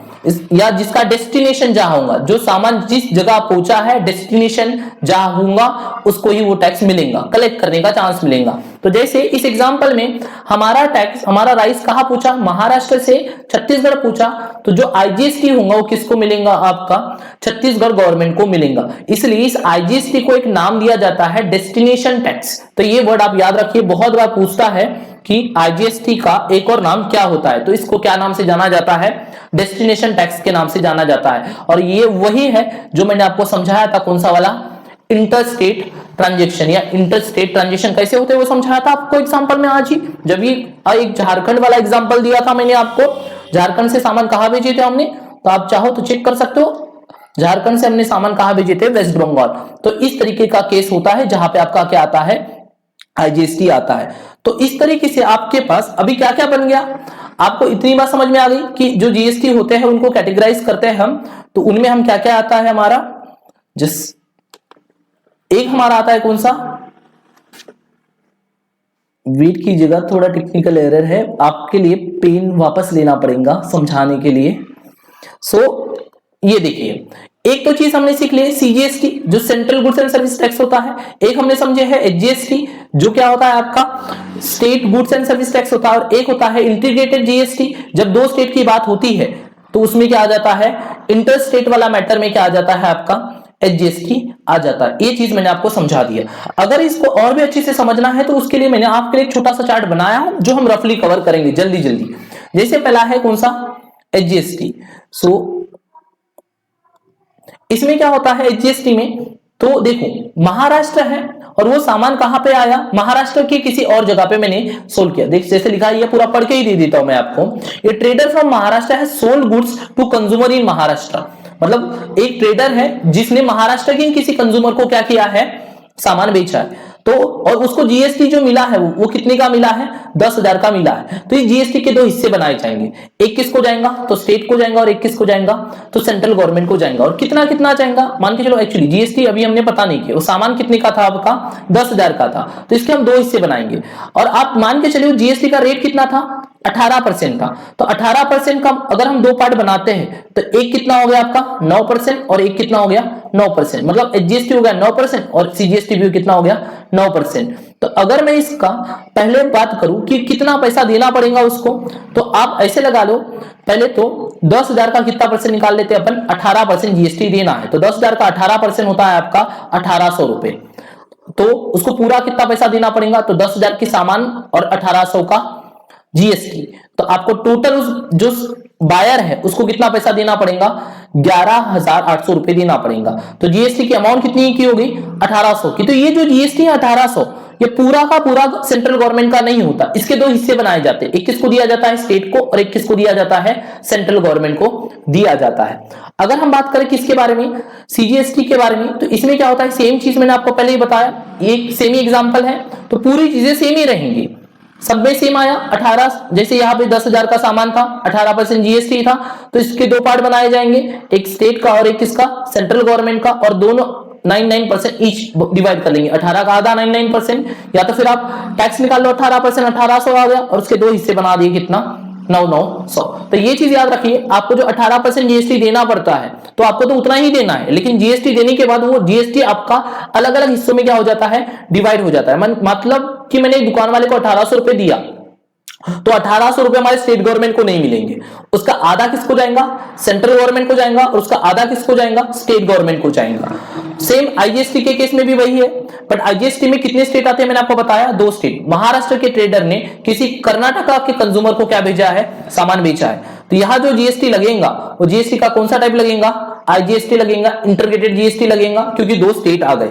या जिसका डेस्टिनेशन जहां होगा, जो सामान जिस जगह पहुंचा है डेस्टिनेशन जहां होगा, उसको ही वो टैक्स मिलेगा, कलेक्ट करने का चांस मिलेगा। तो जैसे इस एग्जांपल में हमारा टैक्स, हमारा राइस कहां पूछा, महाराष्ट्र से छत्तीसगढ़ पूछा, तो जो आईजीएसटी होगा वो किसको मिलेगा, आपका छत्तीसगढ़ गवर्नमेंट को मिलेगा। इसलिए इस आईजीएसटी को एक नाम दिया जाता है डेस्टिनेशन टैक्स। तो ये वर्ड आप याद रखिए, बहुत बार पूछता है कि आईजीएसटी का एक और नाम क्या होता है, तो इसको क्या नाम से जाना जाता है, डेस्टिनेशन टैक्स के नाम से जाना जाता है। और ये वही है जो मैंने आपको समझाया था, कौन सा वाला, इंटर स्टेट ट्रांजेक्शन, या इंटर स्टेट ट्रांजेक्शन कैसे होते हैं वो समझाया था आपको एग्जांपल में आज ही। जब ये एक झारखंड वाला एग्जांपल दिया था मैंने आपको, झारखंड से सामान कहां भेजे थे हमने, तो आप चाहो तो चेक कर सकते हो, झारखंड से हमने सामान कहां भेजे थे, वेस्ट बंगाल। तो इस तरीके का केस होता है जहां पे आपका क्या आता है, आईजीएसटी आता है। तो इस तरीके से आपके पास अभी क्या क्या बन गया, आपको इतनी बात समझ में आ गई कि जो जीएसटी होते हैं उनको कैटेगराइज करते हैं हम, तो उनमें हम क्या क्या आता है हमारा, जिस एक हमारा आता है कौन सा, वेट कीजिएगा थोड़ा टेक्निकल एरर है, आपके लिए पेन वापस लेना पड़ेगा समझाने के लिए। ये देखिए, एक तो चीज हमने सीख ली सीजीएसटी जो central goods and service tax होता है, एक हमने समझे है एचजीएसटी जो क्या होता है आपका state goods and service tax होता है, और एक होता है इंटीग्रेटेड जीएसटी। जब दो स्टेट की बात होती है तो उसमें क्या आ जाता है, इंटर स्टेट वाला मैटर में क्या आ जाता है आपका, एचजीएसटी आ जाता है। ये चीज मैंने आपको समझा दिया। अगर इसको और भी अच्छे से समझना है तो उसके लिए मैंने आपके लिए एक छोटा सा चार्ट बनाया हूं जो हम रफली कवर करेंगे जल्दी जल्दी। जैसे पहला है कौन सा, एचजीएसटी। इसमें क्या होता है एचजीएसटी में, तो देखो महाराष्ट्र है और वो सामान कहां पे आया, महाराष्ट्र की किसी और जगह पे मैंने सोल्ड किया। देख जैसे लिखा है, ये पूरा पढ़ के ही दे देता हूं मैं आपको। ये ट्रेडर फ्रॉम महाराष्ट्र है sold goods to consumer in Maharashtra, मतलब एक ट्रेडर है जिसने महाराष्ट्र के किसी कंज्यूमर को क्या किया है, सामान बेचा है। तो और उसको जीएसटी जो मिला है वो कितने का मिला है, 10,000 का मिला है। तो ये जीएसटी के दो हिस्से बनाए जाएंगे, एक किसको जाएगा तो स्टेट को जाएगा, और एक किसको जाएगा तो सेंट्रल गवर्नमेंट को जाएगा। और कितना कितना जाएगा, मान के चलो एक्चुअली जीएसटी अभी हमने पता नहीं किया, वो सामान कितने का था आपका, 10,000 का था, तो इसके हम दो हिस्से बनाएंगे। और आप मान के चलिए जीएसटी का रेट कितना था, 18% था। तो 18% का अगर हम दो पार्ट बनाते हैं तो एक कितना हो गया आपका 9%, और एक कितना हो गया 9%, मतलब जीएसटी हो गया 9% और सीजीएसटी भी कितना हो गया 9%। तो अगर मैं इसका पहले बात करूं कि कितना पैसा देना पड़ेगा उसको, तो आप ऐसे लगा लो, पहले तो 10,000 का कितना परसेंट निकाल लेते हैं अपन, 18% जीएसटी देना है। तो 10,000 का 18% होता है आपका 1800 रुपए। तो उसको पूरा कितना पैसा देना पड़ेगा, तो 10,000 की सामान और 1800 का जीएसटी। तो आपको टोटल जो बायर है उसको कितना पैसा देना पड़ेगा, 11,800 रुपए देना पड़ेगा। तो जीएसटी की अमाउंट कितनी की होगी, 1800 की। तो ये जो जीएसटी है 1800, ये पूरा का पूरा सेंट्रल गवर्नमेंट का नहीं होता, इसके दो हिस्से बनाए जाते हैं, एक किसको दिया जाता है स्टेट को और एक किसको दिया जाता है सेंट्रल गवर्नमेंट को दिया जाता है। अगर हम बात करें किसके बारे में, सीजीएसटी के बारे में, तो इसमें क्या होता है, सेम चीज मैंने आपको पहले ही बताया, एक सेम ही एग्जांपल है, तो पूरी चीजें सेम ही रहेंगी, सब में सेम आया। 18 जैसे यहाँ पे 10,000 का सामान था, 18% जीएसटी था, तो इसके दो पार्ट बनाए जाएंगे, एक स्टेट का और एक किसका सेंट्रल गवर्नमेंट का, और दोनों 99% ईच डिवाइड कर लेंगे, 18 का आधा 99%, या तो फिर आप टैक्स निकाल लो 18%, 1800 आ गया, और उसके दो हिस्से बना दिए कितना 9,900। तो ये चीज याद रखिए, आपको जो 18% जीएसटी देना पड़ता है तो आपको तो उतना ही देना है, लेकिन जीएसटी देने के बाद वो जीएसटी आपका अलग अलग हिस्सों में क्या हो जाता है, डिवाइड हो जाता है। मतलब कि मैंने दुकान वाले को 1800 रुपए दिया, तो 1800 रुपए हमारे स्टेट गवर्नमेंट को नहीं मिलेंगे, उसका आधा किसको जाएगा, सेंट्रल गवर्नमेंट को जाएगा, और उसका आधा किसको जाएगा, स्टेट गवर्नमेंट को जाएगा। सेम आईजीएसटी के केस में भी वही है, बट आईजीएसटी में कितने स्टेट आते हैं मैंने आपको बताया, 2 स्टेट। महाराष्ट्र के ट्रेडर ने किसी कर्नाटका के कंज्यूमर को क्या भेजा है, सामान बेचा है, तो यहां जो जीएसटी लगेगा वो जीएसटी का कौन सा टाइप लगेगा, आईजीएसटी लगेगा, इंटीग्रेटेड जीएसटी लगेगा, क्योंकि 2 स्टेट आ गए।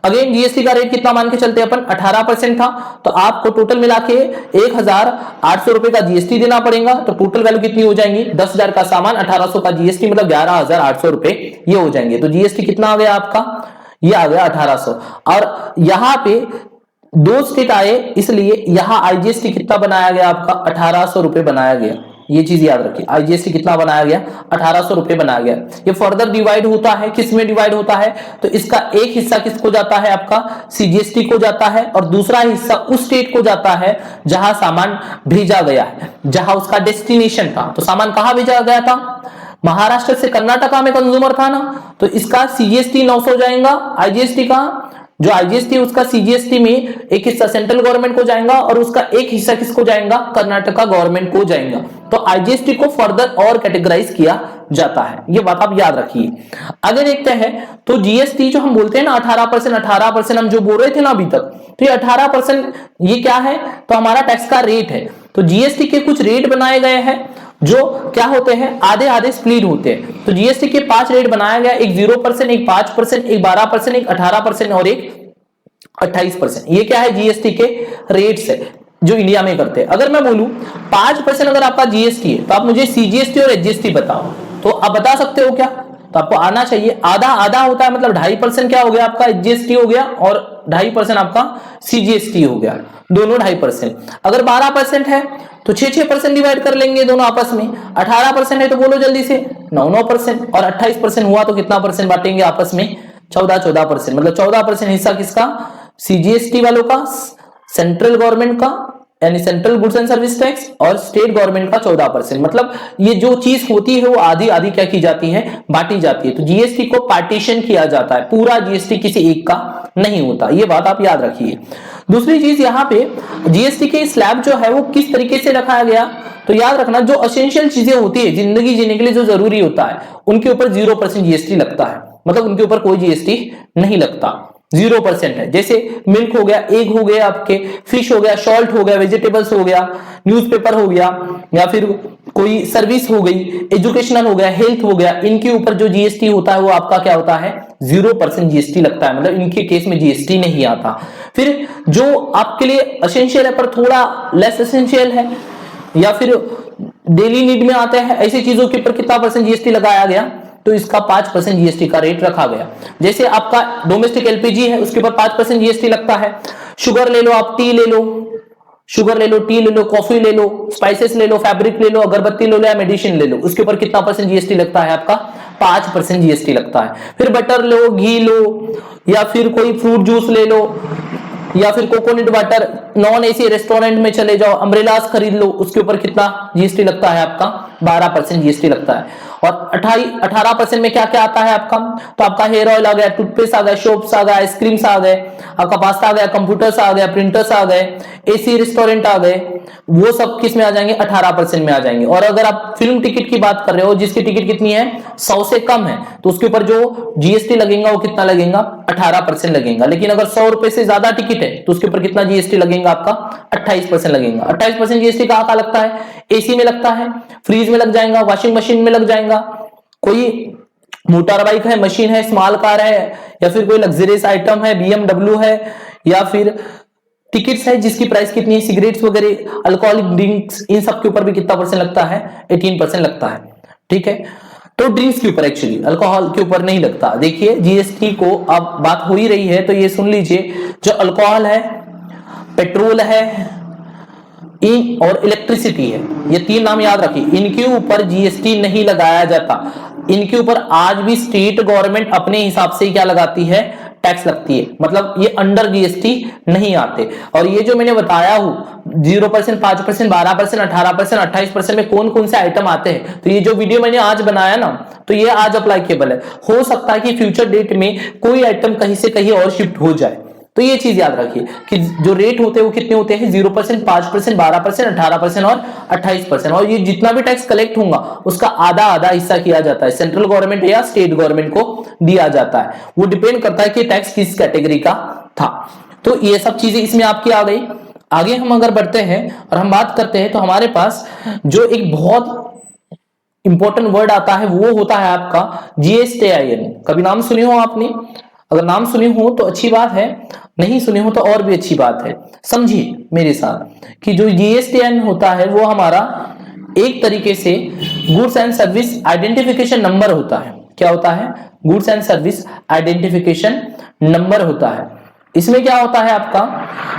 अगेन जीएसटी का रेट कितना मान के चलते हैं अपन, 18% था, तो आपको टोटल मिला के 1,800 रुपए का जीएसटी देना पड़ेगा, तो टोटल वैल्यू कितनी हो जाएंगी, 10,000 का सामान, 1800 का जीएसटी, मतलब 11,800 रुपए ये हो जाएंगे। तो जीएसटी कितना आ गया आपका, ये आ गया 1800। और यहां पे 2 स्टेट आए, इसलिए यहां आईजीएसटी कितना बनाया गया आपका, 1800 रुपए बनाया गया। ये चीज याद रखिए, आईजीएसटी कितना बनाया गया, 1800 रुपए बनाया गया। ये फर्दर डिवाइड होता है, किस में डिवाइड होता है, तो इसका एक हिस्सा किसको जाता है, आपका सीजीएसटी को जाता है, और दूसरा हिस्सा उस स्टेट को जाता है जहां सामान भेजा गया है, जहां उसका डेस्टिनेशन था। तो सामान कहां भेजा गया था, महाराष्ट्र से कर्नाटका में कंज्यूमर था ना, तो इसका सीजीएसटी 900 जाएगा, आईजीएसटी का जो आईजीएसटी उसका सीजीएसटी में एक हिस्सा सेंट्रल गवर्नमेंट को जाएगा, और उसका एक हिस्सा किसको जाएगा, कर्नाटका गवर्नमेंट को जाएगा। तो आईजीएसटी को फर्दर और कैटेगराइज किया जाता है, ये बात आप याद रखिए। आगे देखते हैं, तो जीएसटी जो हम बोलते हैं ना 18% हम जो बोल रहे थे ना अभी तक, तो ये 18% ये क्या है, तो हमारा टैक्स का रेट है। तो जीएसटी के कुछ रेट बनाए गए हैं जो क्या होते हैं, आधे आधे स्प्लिट होते हैं। तो जीएसटी के 5 रेट बनाया गया, एक 0%, एक 5%, एक 12%, एक 18% और एक 28%। ये क्या है, जीएसटी के रेट्स है जो इंडिया में करते हैं। अगर मैं बोलूं 5% अगर आपका जीएसटी है, तो आप मुझे सीजीएसटी और एचजीएसटी बताओ, तो आप बता सकते हो क्या, तो आपको आना चाहिए। आधा आधा होता है, मतलब 2.5% क्या हो गया आपका, एचजीएसटी हो गया, और 2.5% आपका सीजीएसटी हो गया, दोनों 2.5%। अगर 12% है तो 6% डिवाइड कर लेंगे दोनों आपस में, 18% है तो बोलो जल्दी से 9%, और 28% हुआ तो कितना परसेंट बांटेंगे आपस में, 14%, मतलब 14% हिस्सा किसका, सीजीएसटी वालों का, सेंट्रल गवर्नमेंट का यानी central goods and service tax, और स्टेट गवर्नमेंट का 14%। मतलब ये जो चीज होती है वो आधी आधी क्या की जाती है, बांटी जाती है। तो जीएसटी को पार्टीशन किया जाता है, पूरा जीएसटी किसी एक का नहीं होता, ये बात आप याद रखिए। दूसरी चीज यहाँ पे जीएसटी के स्लैब जो है वो किस तरीके से रखा गया, तो याद रखना जो एसेंशियल चीजें होती है जिंदगी जीने के लिए जो जरूरी होता है, उनके ऊपर 0% जीएसटी लगता है, मतलब उनके ऊपर कोई जीएसटी नहीं लगता, 0% है। जैसे मिल्क हो गया, एग हो गया, आपके फिश हो गया, सॉल्ट हो गया, वेजिटेबल्स हो गया, न्यूज़पेपर हो गया, या फिर कोई सर्विस हो गई, एजुकेशनल हो गया, हेल्थ हो गया, इनके ऊपर जो जीएसटी होता है वो आपका क्या होता है, 0% जीएसटी लगता है, मतलब इनके केस में जीएसटी नहीं आता। फिर जो आपके लिए एसेंशियल है पर थोड़ा लेस एसेंशियल है, या फिर डेली नीड में आते हैं, ऐसी चीजों के ऊपर कितना % जीएसटी लगाया गया, तो इसका 5% जीएसटी का रेट रखा गया। जैसे आपका डोमेस्टिक एलपीजी है, उसके ऊपर 5% जीएसटी लगता है। शुगर ले लो, आप टी ले लो, शुगर ले लो, टी ले लो, कॉफी ले लो, स्पाइसेस ले लो, फैब्रिक ले लो, अगरबत्ती ले लो या मेडिसिन ले लो, उसके ऊपर कितना % जीएसटी लगता है आपका, 5% जीएसटी लगता है। फिर बटर लो, घी लो, या फिर कोई फ्रूट जूस ले लो, या फिर coconut water, non AC restaurant में चले जाओ, अम्ब्रेलास खरीद लो, उसके ऊपर कितना जीएसटी लगता है आपका, 12% जीएसटी लगता है। और 18% में क्या क्या आता है आपका, तो आपका हेयर ऑयल आ गया, टूथपेस्ट आ गया, सोप्स आ गया, आइसक्रीम्स आ गए, आपका पास्ता आ गया, कंप्यूटर्स आ गया, प्रिंटर्स आ गए, एसी रेस्टोरेंट आ गए, वो सब किस में आ जाएंगे, 18% में आ जाएंगे। और अगर आप फिल्म टिकट की बात कर रहे हो जिसकी टिकट कितनी है, 100 से कम है, तो उसके ऊपर जो जीएसटी लगेगा वो कितना लगेगा, 18% लगेगा। लेकिन अगर 100 रुपए से ज्यादा टिकट है तो उसके ऊपर कितना जीएसटी लगेगा आपका, 28% लगेगा। 28% जीएसटी कहाँ लगता है, एसी में लगता है, फ्रिज में लग जाएगा, वॉशिंग मशीन में लग जाएगा, कोई मोटर बाइक है, मशीन है, स्मॉल कार है, या फिर कोई लग्जरियस आइटम है, बीएमडब्ल्यू है, या फिर टिकट्स है जिसकी प्राइस कितनी है, सिगरेट्स वगैरह, अल्कोहलिक ड्रिंक्स, इन सब के ऊपर भी कितना परसेंट लगता है, 18% लगता है। ठीक है, तो ड्रिंक्स के ऊपर, एक्चुअली अल्कोहल के ऊपर नहीं लगता। देखिए जीएसटी को अब बात हो ही रही है तो ये सुन लीजिए, जो अल्कोहल है, पेट्रोल है और इलेक्ट्रिसिटी है, ये तीन नाम याद रखिए, इनके ऊपर जीएसटी नहीं लगाया जाता। इनके ऊपर आज भी स्टेट गवर्नमेंट अपने हिसाब से क्या लगाती है, टैक्स लगती है, मतलब ये अंडर जीएसटी नहीं आते। और ये जो मैंने बताया हूं 0%, 5%, 12%, 18%, 28% में कौन कौन से आइटम आते हैं, तो ये जो वीडियो मैंने आज बनाया ना, तो ये आज अप्लाइकेबल है। हो सकता है कि फ्यूचर डेट में कोई आइटम कहीं से कहीं और शिफ्ट हो जाए, तो ये चीज याद रखिए कि जो रेट होते हैं वो कितने होते हैं, 0%, 5%, 12%, 18% और 28%। और ये जितना भी टैक्स कलेक्ट होगा उसका आधा आधा हिस्सा किया जाता है, सेंट्रल गवर्नमेंट या स्टेट गवर्नमेंट को दिया जाता है। वो डिपेंड करता है कि टैक्स किस कैटेगरी का था। तो ये सब चीजें इसमें आपकी आ गई। आगे हम अगर बढ़ते हैं और हम बात करते हैं, तो हमारे पास जो एक बहुत इंपॉर्टेंट वर्ड आता है वो होता है आपका जीएसटीआईएन। कभी नाम सुने हो आपने? अगर नाम सुने हो तो अच्छी बात है, नहीं सुने हो तो और भी अच्छी बात है। समझिए मेरे साथ कि जो जीएसटीआईएन होता है वो हमारा एक तरीके से goods and service identification number होता है। क्या होता है? Goods and service identification number होता है। इसमें क्या होता है आपका,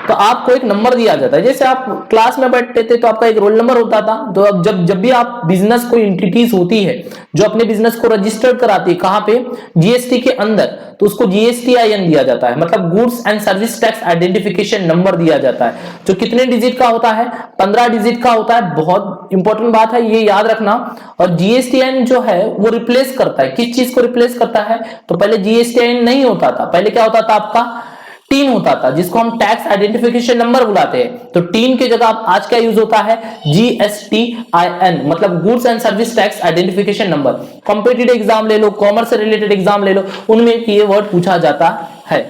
तो आपको एक नंबर दिया जाता है। जैसे आप क्लास में बैठते थे तो आपका एक रोल नंबर होता था, तो अब जब भी आप बिजनेस, कोई एंटिटीज होती है जो अपने बिजनेस को रजिस्टर्ड कराती है, कहां पे, जीएसटी के अंदर, तो उसको जीएसटीआईएन दिया जाता है, मतलब goods and service tax identification number दिया जाता है, जो कितने डिजिट का होता है, 15 डिजिट का होता है। बहुत इंपॉर्टेंट बात है, ये याद रखना। और जीएसटीआईएन जो है वो रिप्लेस करता है, किस चीज को रिप्लेस करता है, तो पहले जीएसटीआईएन नहीं होता था, पहले क्या होता था आपका, टीन होता था, जिसको हम टैक्स आइडेंटिफिकेशन नंबर बुलाते हैं। तो टीन की जगह आज क्या यूज होता है, जीएसटीआईएन, मतलब goods and service tax identification number. Competitive exam ले लो, कॉमर्स से रिलेटेड एग्जाम ले लो, उनमें ये वर्ड पूछा जाता है।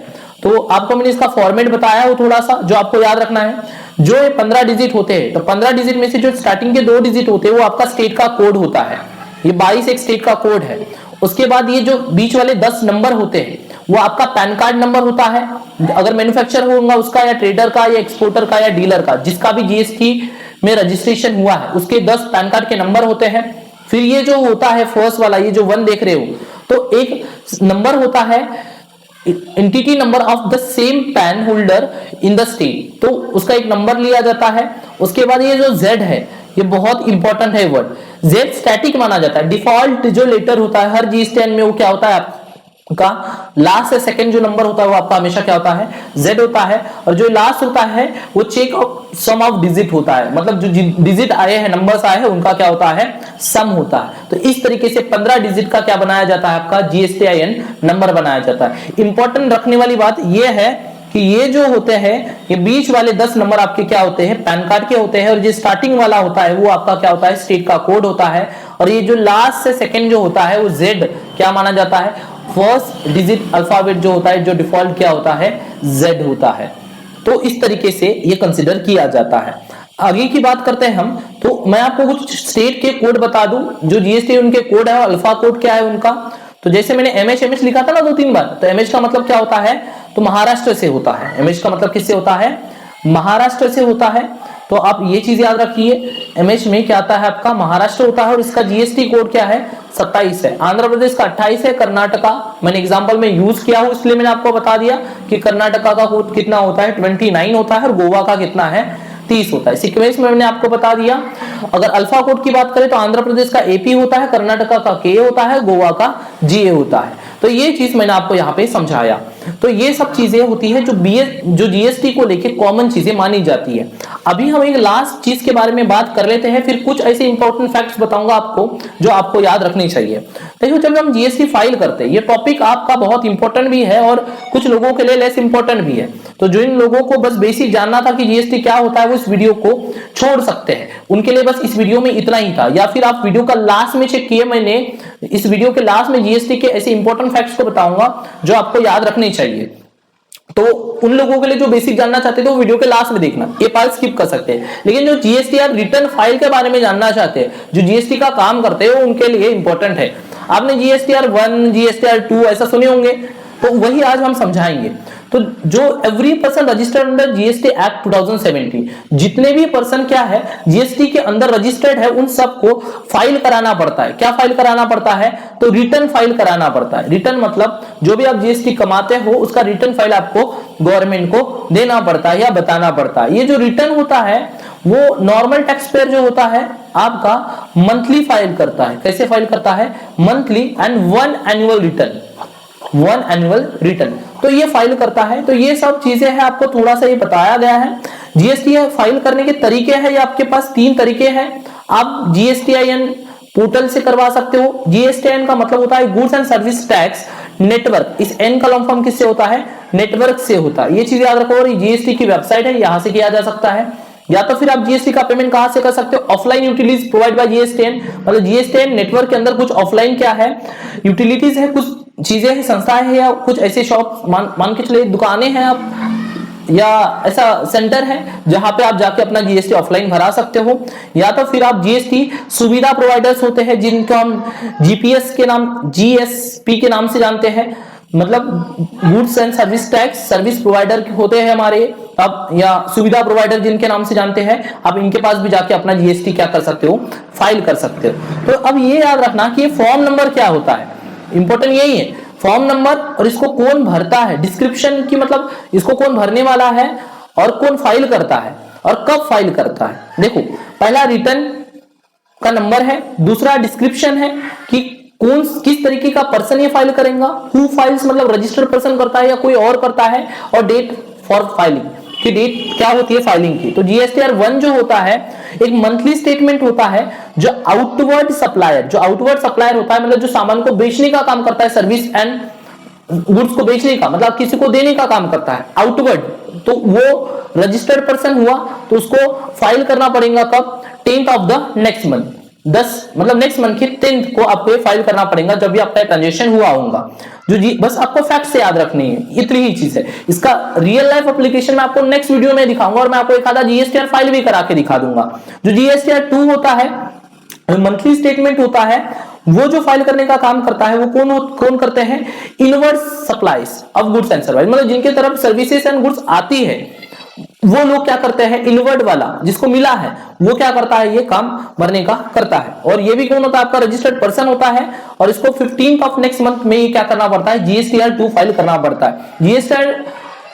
तो आपको मैंने इसका फॉर्मेट बताया हो थोड़ा सा, जो आपको याद रखना है। जो 15 डिजिट होते हैं, तो 15 डिजिट में से जो स्टार्टिंग के 2 डिजिट होते हैं वो आपका स्टेट का कोड होता है, ये 22 एक स्टेट का कोड है। उसके बाद ये जो बीच वाले 10 नंबर होते हैं वो आपका पैन कार्ड नंबर होता है, अगर मैन्युफैक्चर होगा उसका, या ट्रेडर का, या एक्सपोर्टर का, या डीलर का, जिसका भी जीएसटी में रजिस्ट्रेशन हुआ है उसके 10 पैन कार्ड के नंबर होते हैं। फिर ये जो होता है फर्स्ट वाला, ये जो 1 देख रहे हो, तो एक नंबर होता है entity number of the same pan holder in the state, तो उसका एक नंबर लिया जाता है। उसके बाद ये जो जेड है, ये बहुत इंपॉर्टेंट है वर्ड, जेड स्टैटिक माना जाता है। डिफॉल्ट जो लेटर होता है हर जीएसटीआईएन में, वो क्या होता है आपका, लास्ट से सेकंड जो नंबर होता है वो आपका हमेशा क्या होता है, जेड होता है। और जो लास्ट होता है वो check of sum of digit होता है, मतलब जो डिजिट आए हैं, नंबर्स आए हैं, उनका क्या होता है, सम होता है। तो इस तरीके से 15 डिजिट का क्या बनाया जाता है, आपका जीएसटीआईएन नंबर बनाया जाता है। इंपॉर्टेंट रखने वाली बात ये है कि ये जो होते हैं, ये बीच वाले 10 नंबर आपके क्या होते हैं, पैन कार्ड के होते हैं, और जो स्टार्टिंग वाला होता है वो आपका क्या होता है, स्टेट का कोड होता है। और ये जो लास्ट से सेकंड जो होता है वो जेड क्या माना जाता है, फर्स्ट डिजिट अल्फाबेट जो होता है, जो डिफॉल्ट क्या होता है, जेड होता है। तो इस तरीके से ये कंसिडर किया जाता है। आगे की बात करते हैं हम, तो मैं आपको कुछ स्टेट के कोड बता दूं, जो जीएसटी उनके कोड है, अल्फा कोड क्या है उनका। तो जैसे मैंने एमएच लिखा था ना 2-3 बार, तो एमएच का मतलब क्या होता है, तो महाराष्ट्र से होता है। एमएच का मतलब किससे होता है, महाराष्ट्र से होता है। तो आप ये चीज याद रखिए, एमएच में क्या आता है आपका, महाराष्ट्र होता है, और इसका जीएसटी कोड क्या है, 27 है। आंध्र प्रदेश का 28 है। कर्नाटका मैंने एग्जांपल में यूज किया हूं, इसलिए मैंने आपको बता दिया कि कर्नाटका का कोड कितना होता है, 29 होता है, और गोवा का कितना है, 30 होता है। सीक्वेंस में मैंने आपको बता दिया। अगर अल्फा कोड की बात करें तो आंध्र प्रदेश का एपी होता है, कर्नाटका का के होता है, गोवा का जीए होता है। तो ये चीज मैंने आपको यहाँ पे समझाया। तो ये सब चीजें होती है जो जीएसटी को लेके कॉमन चीजें मानी जाती है। अभी हम एक लास्ट चीज के बारे में बात कर लेते हैं, फिर कुछ ऐसे इंपॉर्टेंट फैक्ट्स बताऊंगा आपको जो आपको याद रखनी चाहिए। देखो, जब हम जीएसटी फाइल करते हैं, ये टॉपिक आपका बहुत इंपॉर्टेंट भी है और कुछ लोगों के लिए लेस इंपॉर्टेंट भी है। तो जिन लोगों को बस बेसिक जानना था कि जीएसटी क्या होता है, वो इस वीडियो को छोड़ सकते हैं, उनके लिए बस इस वीडियो में इतना ही था। या फिर आप वीडियो का लास्ट में चेक किए, मैंने इस वीडियो के लास्ट में जीएसटी के ऐसे इंपॉर्टेंट फैक्ट्स को बताऊंगा जो आपको याद रखने चाहिए। तो उन लोगों के लिए जो बेसिक जानना चाहते थे वो वीडियो के लास्ट में देखना, ये पार्ट स्किप कर सकते हैं। लेकिन जो जीएसटीआर रिटर्न फाइल के बारे में जानना चाहते हैं, जो जीएसटी का काम करते हैं, वो उनके लिए इंपॉर्टेंट है। आपने जीएसटीआर 1, जीएसटीआर 2 ऐसा सुने होंगे, तो वही आज हम समझाएंगे। तो जो every person registered under GST act 2017, जितने भी पर्सन क्या है जीएसटी के अंदर रजिस्टर्ड है, उन सबको फाइल कराना पड़ता है। क्या फाइल कराना पड़ता है? तो रिटर्न फाइल कराना पड़ता है। रिटर्न मतलब जो भी आप जीएसटी कमाते हो उसका रिटर्न फाइल आपको गवर्नमेंट को देना पड़ता है या बताना पड़ता है। ये जो रिटर्न होता है वो नॉर्मल टैक्स पेयर जो होता है आपका मंथली फाइल करता है। कैसे फाइल करता है? Monthly and 1 annual return, 1 annual return, तो ये फाइल करता है। तो ये सब चीजें हैं, आपको थोड़ा सा ये बताया गया है। जीएसटी फाइल करने के तरीके हैं, ये आपके पास 3 तरीके हैं। आप जीएसटीआईएन पोर्टल से करवा सकते हो। जीएसटीआईएन का मतलब होता है goods and service tax network. इस एन का लॉन्ग फॉर्म किससे होता है? नेटवर्क से होता है। ये चीज याद रखो। और जीएसटी की वेबसाइट है, यहां से किया जा सकता है। या तो फिर आप जीएसटी का पेमेंट कहां से कर सकते हो? Offline utilities provide by GSTN, मतलब जीएसटीएन नेटवर्क के अंदर कुछ ऑफलाइन क्या है, यूटिलिटीज है, कुछ चीजें हैं, संस्थाएं हैं, या कुछ ऐसे शॉप मान के चलिए दुकानें हैं आप, या ऐसा सेंटर है जहां पे आप जाके अपना जीएसटी ऑफलाइन भरा सकते हो। या तो फिर आप जीएसटी सुविधा प्रोवाइडर्स होते हैं, जिनको हम जीपीएस के नाम, जीएसपी के नाम से जानते हैं, मतलब goods and service tax service provider होते हैं हमारे, अब या सुविधा प्रोवाइडर जिनके नाम से जानते हैं, आप इनके पास भी जाके अपना जीएसटी क्या कर सकते हो? फाइल कर सकते हो। तो अब ये याद रखना कि फॉर्म नंबर क्या होता है, इंपॉर्टेंट यही है, फॉर्म नंबर, और इसको कौन भरता है, डिस्क्रिप्शन की मतलब इसको कौन भरने वाला है और कौन फाइल करता है और कब फाइल करता है। देखो, पहला रिटर्न का नंबर है, दूसरा डिस्क्रिप्शन है कि कौन किस तरीके का पर्सन ये फाइल करेगा, हु फाइल्स मतलब रजिस्टर्ड पर्सन करता है या कोई और करता है, और डेट फॉर फाइलिंग की डेट क्या होती है फाइलिंग की। तो जीएसटीआर 1 जो होता है एक मंथली स्टेटमेंट होता है जो आउटवर्ड सप्लायर होता है, मतलब जो सामान को बेचने का काम करता है, सर्विस एंड गुड्स को बेचने का मतलब किसी को देने का काम करता है आउटवर्ड। तो वो रजिस्टर्ड पर्सन हुआ तो उसको फाइल करना पड़ेगा कब? 10th of the next month, 10 मतलब नेक्स्ट मंथ के 10th को आपको फाइल करना पड़ेगा जब भी आपका ट्रांजेक्शन हुआ होगा। जो जी बस आपको फैक्ट से याद रखनी है, इतनी ही चीज है। इसका रियल लाइफ एप्लीकेशन मैं आपको नेक्स्ट वीडियो में दिखाऊंगा, और मैं आपको एक आधा जीएसटीआर फाइल भी करा के दिखा दूंगा। जो जीएसटीआर 2 होता है मंथली स्टेटमेंट होता है, वो जो फाइल करने का काम करता है वो कौन करते हैं? Inward supplies of goods and service, मतलब जिनके तरफ सर्विसेज एंड गुड्स आती है वो लोग क्या करते हैं? इनवर्ड वाला जिसको मिला है वो क्या करता है? ये काम भरने का करता है। और ये भी कौन होता है? आपका रजिस्टर्ड पर्सन होता है, और इसको 15th ऑफ नेक्स्ट मंथ में ये क्या करना पड़ता है? जीएसटीआर 2 फाइल करना पड़ता है। जीएसटीआर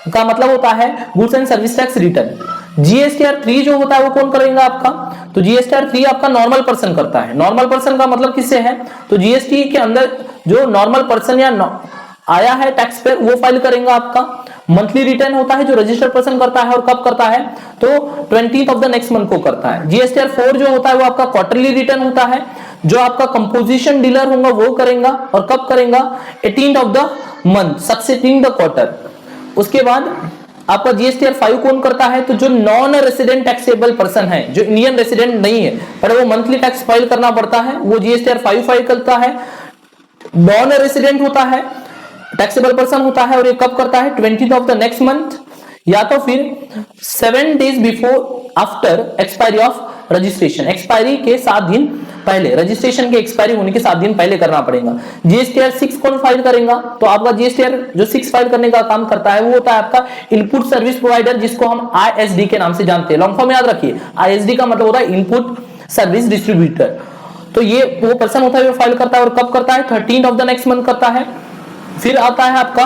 का मतलब होता है goods and service tax return. GSTR 3 जो होता है वो कौन करेगा आपका? तो जीएसटीआर 3 आपका नॉर्मल पर्सन करता है। नॉर्मल पर्सन का मतलब किससे है? तो जीएसटी के अंदर जो नॉर्मल पर्सन या आया है टैक्स पे वो फाइल करेंगे आपका। मंथली रिटर्न होता है जो रजिस्टर्ड पर्सन करता है, और कब करता है? तो 20th of the next month को करता है। जीएसटीआर 4 जो होता है वो आपका क्वार्टरली रिटर्न होता है, जो आपका कंपोजिशन डीलर होगा वो करेगा, और कब करेगा? 18th of the month succeeding the quarter. उसके बाद आपका जीएसटीआर 5 कौन करता है? तो जो नॉन रेसिडेंट टैक्सेबल पर्सन है, जो इंडियन रेसिडेंट नहीं है पर वो मंथली टैक्स फाइल करना पड़ता है, वो जीएसटीआर 5 फाइल करता है। नॉन रेसिडेंट होता है, टैक्सेबल पर्सन होता है, और ये कब करता है? 20th of the next month, या तो फिर 7 days before after expiry of registration, expiry के 7 दिन पहले, रजिस्ट्रेशन के एक्सपायरी होने के 7 दिन पहले करना पड़ेगा। जीएसटीआर 6 कौन फाइल करेगा? तो आपका जीएसटीआर जो 6 फाइल करने का काम करता है वो होता है आपका इनपुट सर्विस प्रोवाइडर, जिसको हम आईएसडी के नाम से जानते हैं। लॉन्ग फॉर्म याद रखिए, आईएसडी का मतलब होता है इनपुट सर्विस डिस्ट्रीब्यूटर। तो ये वो पर्सन होता है जो फाइल करता है, और कब करता है? 13th of the next month करता है। फिर आता है आपका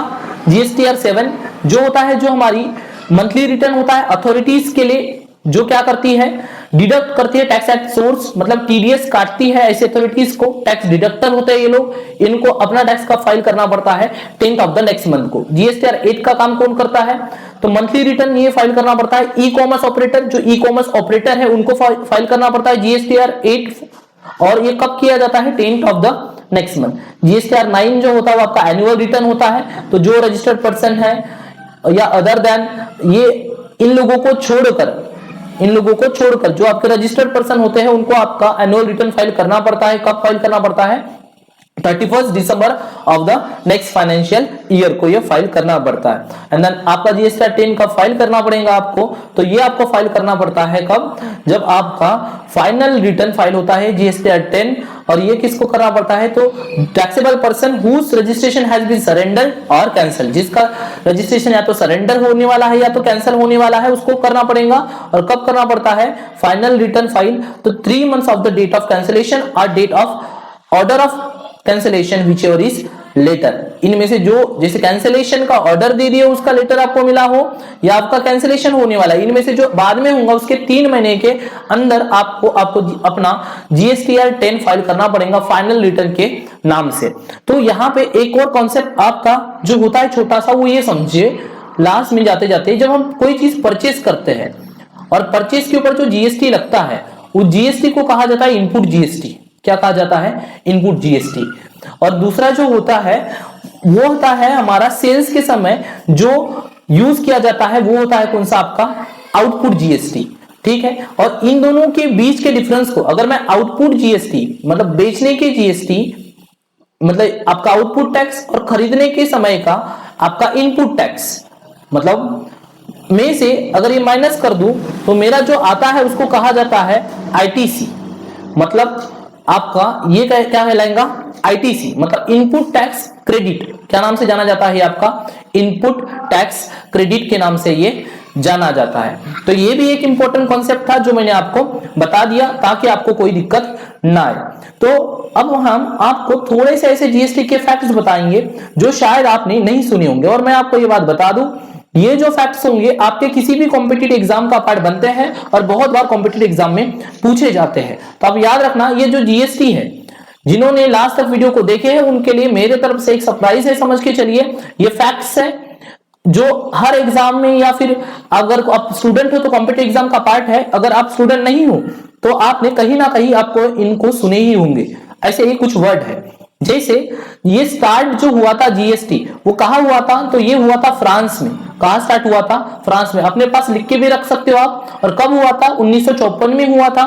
जीएसटीआर 7 जो होता है जो हमारी मंथली रिटर्न होता है अथॉरिटीज के लिए, जो क्या करती है? डिडक्ट करती है टैक्स एट सोर्स, मतलब टीडीएस काटती है ऐसे अथॉरिटीज को, टैक्स डिडक्टर होते हैं ये लोग, इनको अपना टैक्स का फाइल करना पड़ता है 10th of the next month को। जीएसटीआर 8 का काम कौन करता है, तो मंथली रिटर्न ये फाइल करना पड़ता है। ई कॉमर्स ऑपरेटर, जो ई कॉमर्स ऑपरेटर है उनको फाइल करना पड़ता है जीएसटीआर 8, और ये कब किया जाता है 10th of the next month. GSTR 9 जो होता है वो आपका एनुअल रिटर्न होता है, तो जो रजिस्टर्ड पर्सन है या अदर देन ये इन लोगों को छोड़कर जो आपके रजिस्टर्ड पर्सन होते हैं उनको आपका एनुअल रिटर्न फाइल करना पड़ता है। कब फाइल करना पड़ता है, 31 December of the next financial year को ये फाइल करना पड़ता है। एंड देन आपका जीएसटीआर 10 कब फाइल करना पड़ेगा आपको, तो ये आपको फाइल करना पड़ता है कब, जब आपका फाइनल रिटर्न फाइल होता है जीएसटीआर 10, और ये किसको करना पड़ता है, तो taxable person whose registration has been surrendered और कैंसल, जिसका रजिस्ट्रेशन या तो सरेंडर होने वाला है या तो कैंसिल होने वाला है उसको करना पड़ेगा। और कब करना पड़ता है फाइनल रिटर्न फाइल, तो 3 months of the date of cancellation और date of order of cancellation whichever is later. इनमें से जो जैसे कैंसिलेशन का ऑर्डर दे दिया उसका लेटर आपको मिला हो, या आपका कैंसिलेशन होने वाला है, इनमें से जो बाद में होगा उसके 3 महीने के अंदर आपको अपना जीएसटीआर 10 फाइल करना पड़ेगा फाइनल रिटर्न के नाम से। तो यहाँ पे एक और कॉन्सेप्ट आपका जो होता है छोटा सा, वो ये समझिए लास्ट में जाते जाते, जब हम कोई चीज परचेस करते हैं और परचेस के ऊपर जो जीएसटी लगता है उस जीएसटी को कहा जाता है इनपुट जीएसटी। क्या कहा जाता है, इनपुट जीएसटी। और दूसरा जो होता है वो होता है हमारा सेल्स के समय जो यूज किया जाता है वो होता है कौन सा, आपका आउटपुट जीएसटी। ठीक है, और इन दोनों के बीच के डिफरेंस को अगर मैं आउटपुट जीएसटी मतलब बेचने के जीएसटी, मतलब आपका आउटपुट टैक्स, और खरीदने के समय का आपका इनपुट टैक्स, मतलब में से अगर ये माइनस कर दूं तो मेरा जो आता है उसको कहा जाता है आईटीसी। मतलब आपका ये क्या कहलाएगा, आईटीसी, मतलब इनपुट टैक्स क्रेडिट। क्या नाम से जाना जाता है आपका, इनपुट टैक्स क्रेडिट के नाम से ये जाना जाता है। तो ये भी एक इंपॉर्टेंट कॉन्सेप्ट था जो मैंने आपको बता दिया ताकि आपको कोई दिक्कत ना आए। तो अब हम आपको थोड़े से ऐसे जीएसटी के फैक्ट्स बताएंगे जो शायद आपने नहीं सुने होंगे। और मैं आपको ये बात बता दूं, ये जो फैक्ट्स होंगे आपके किसी भी कॉम्पिटिटिव एग्जाम का पार्ट बनते हैं और बहुत बार कॉम्पिटिटिव एग्जाम में पूछे जाते हैं। तो आप याद रखना, ये जो जीएसटी है, जिन्होंने लास्ट तक वीडियो को देखे हैं उनके लिए मेरे तरफ से एक सरप्राइज है, समझ के चलिए। ये फैक्ट्स है जो हर एग्जाम में, या फिर अगर आप स्टूडेंट हो तो कॉम्पिटिटिव एग्जाम का पार्ट है, अगर आप स्टूडेंट नहीं हो तो आपने कहीं ना कहीं आपको इनको सुने ही होंगे। ऐसे ही कुछ वर्ड है, जैसे ये स्टार्ट जो हुआ था जीएसटी वो कहाँ हुआ था, तो ये हुआ था फ्रांस में। कहाँ स्टार्ट हुआ था, फ्रांस में। अपने पास लिख के भी रख सकते हो आप। और कब हुआ था, 1954 में हुआ था।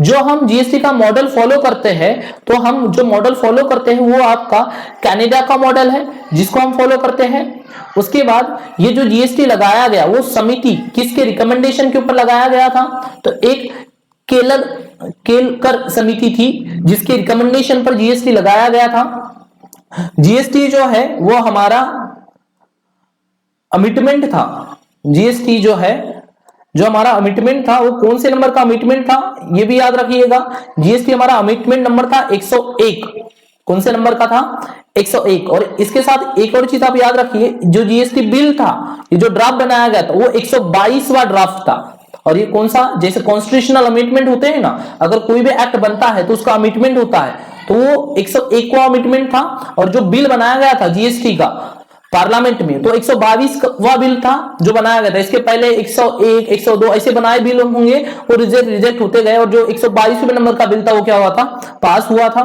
जो हम जीएसटी का मॉडल फॉलो करते हैं, तो हम जो मॉडल फॉलो करते हैं वो आपका कनाडा का मॉडल है जिसको हम फॉलो करते हैं। उसके बाद ये जो जीएसटी लगाया गया वो समिति किसके रिकमेंडेशन के ऊपर लगाया गया था, तो एक केलकर समिति थी जिसके रिकमेंडेशन पर जीएसटी लगाया गया था। जीएसटी जो है वो हमारा अमिटमेंट था। जीएसटी जो है, जो हमारा अमिटमेंट था वो कौन से नंबर का अमिटमेंट था, ये भी याद रखिएगा। जीएसटी हमारा अमिटमेंट नंबर था 101। कौन से नंबर का था, 101। और इसके साथ एक और चीज आप याद रखिए, जो जीएसटी बिल था, ये जो ड्राफ्ट बनाया गया था वो 122वां ड्राफ्ट था। और ये कौन सा, जैसे कॉन्स्टिट्यूशनल अमेंडमेंट होते हैं ना, अगर कोई भी एक्ट बनता है तो उसका अमेंडमेंट होता है, तो वो 101वां अमेंडमेंट था। और जो बिल बनाया गया था जीएसटी का पार्लियामेंट में, तो 122वां बिल था जो बनाया गया था। इसके पहले 101, 102 ऐसे बनाए बिल होंगे, वो रिजेक्ट होते गए, और जो 122वें नंबर का बिल था वो क्या हुआ था, पास हुआ था।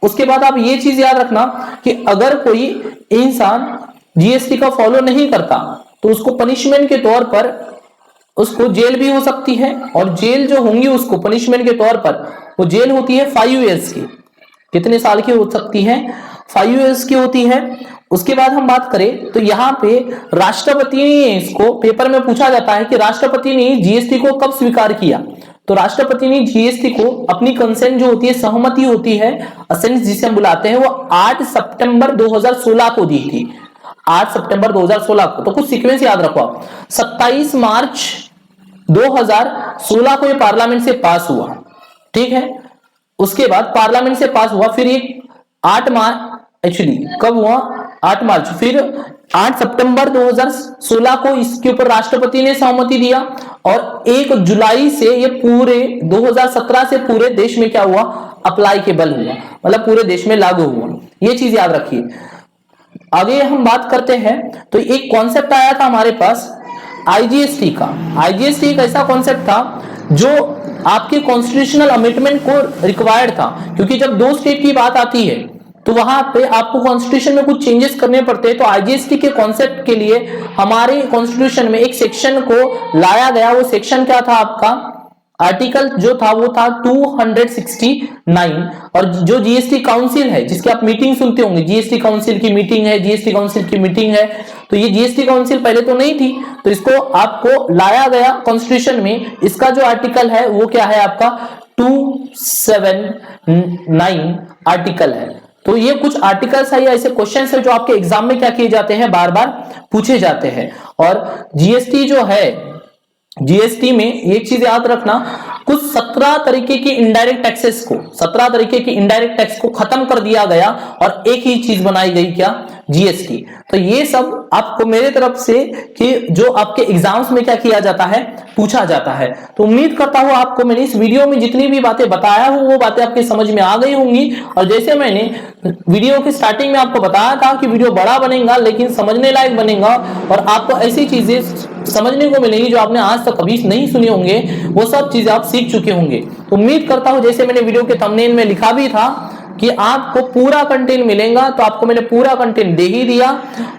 उसके बाद आप ये चीज याद रखना कि अगर कोई इंसान जीएसटी का फॉलो नहीं करता तो उसको पनिशमेंट के तौर पर उसको जेल भी हो सकती है। और जेल जो होंगी उसको पनिशमेंट के तौर पर वो जेल होती है 5 ईयर्स की। कितने साल की हो सकती है, 5 ईयर्स की होती है। उसके बाद हम बात करें तो यहाँ पे राष्ट्रपति ने, इसको पेपर में पूछा जाता है कि राष्ट्रपति ने जीएसटी को कब स्वीकार किया, तो राष्ट्रपति ने जीएसटी को अपनी कंसेंट जो होती है, सहमति होती है, असेंस जिसे हम बुलाते हैं, वो 8 सितंबर 2016 को दी थी। 8 सितंबर 2016 को। तो कुछ सीक्वेंस याद रखो आप। 27 मार्च 2016 को ये पार्लियामेंट से पास हुआ, ठीक है। उसके बाद पार्लियामेंट से पास हुआ, फिर ये 8 मार्च, एक्चुअली कब हुआ, 8 मार्च, फिर 8 सितंबर 2016 को इसके ऊपर राष्ट्रपति ने सहमति दिया और 1 जुलाई से ये पूरे 2017 से पूरे देश में क्या हुआ, अप्लाईकेबल हुआ, मतलब पूरे देश में लागू हुआ। ये चीज याद रखिए। आगे हम बात करते हैं तो एक कॉन्सेप्ट आया था हमारे पास आईजीएसटी का। आईजीएसटी एक ऐसा कॉन्सेप्ट था जो आपके कॉन्स्टिट्यूशनल अमेंडमेंट को रिक्वायर्ड था, क्योंकि जब 2 स्टेट की बात आती है तो वहां पे आपको कॉन्स्टिट्यूशन में कुछ चेंजेस करने पड़ते हैं। तो आईजीएसटी के कॉन्सेप्ट के लिए हमारे कॉन्स्टिट्यूशन में एक सेक्शन को लाया गया। वो सेक्शन क्या था आपका, आर्टिकल जो था वो था 269। और जो जीएसटी काउंसिल है, जिसकी आप मीटिंग सुनते होंगे, जीएसटी काउंसिल की मीटिंग है, जीएसटी काउंसिल की मीटिंग है, तो ये जीएसटी काउंसिल पहले तो नहीं थी, तो इसको आपको लाया गया कॉन्स्टिट्यूशन में। इसका जो आर्टिकल है वो क्या है आपका 279 आर्टिकल है। तो ये कुछ आर्टिकल्स है या ऐसे क्वेश्चंस है जो आपके एग्जाम में क्या किए जाते हैं, बार बार पूछे जाते हैं। और जीएसटी जो है, जीएसटी में एक चीज याद रखना, कुछ 17 तरीके की इनडायरेक्ट टैक्सेस को, 17 तरीके की इनडायरेक्ट टैक्स को खत्म कर दिया गया और एक ही चीज बनाई गई, क्या, जीएसटी। तो ये सब आपको मेरे तरफ से कि जो आपके एग्जाम्स में क्या किया जाता है, पूछा जाता है। तो उम्मीद करता हूं आपको मैंने इस वीडियो में जितनी भी बातें बताया हूं वो बातें आपके समझ में आ गई होंगी। और जैसे मैंने वीडियो की स्टार्टिंग में आपको बताया था कि वीडियो बड़ा बनेगा लेकिन समझने लायक बनेगा और आपको ऐसी चीजें समझने को मिलेगी जो आपने आज तक कभी नहीं सुनी होंगे, वो सब चीजें आप सीख चुके होंगे। तो उम्मीद करता हूं जैसे मैंने वीडियो के थंबनेल में लिखा भी था कि आपको पूरा कंटेंट मिलेगा, तो आपको मैंने पूरा कंटेंट दे ही दिया।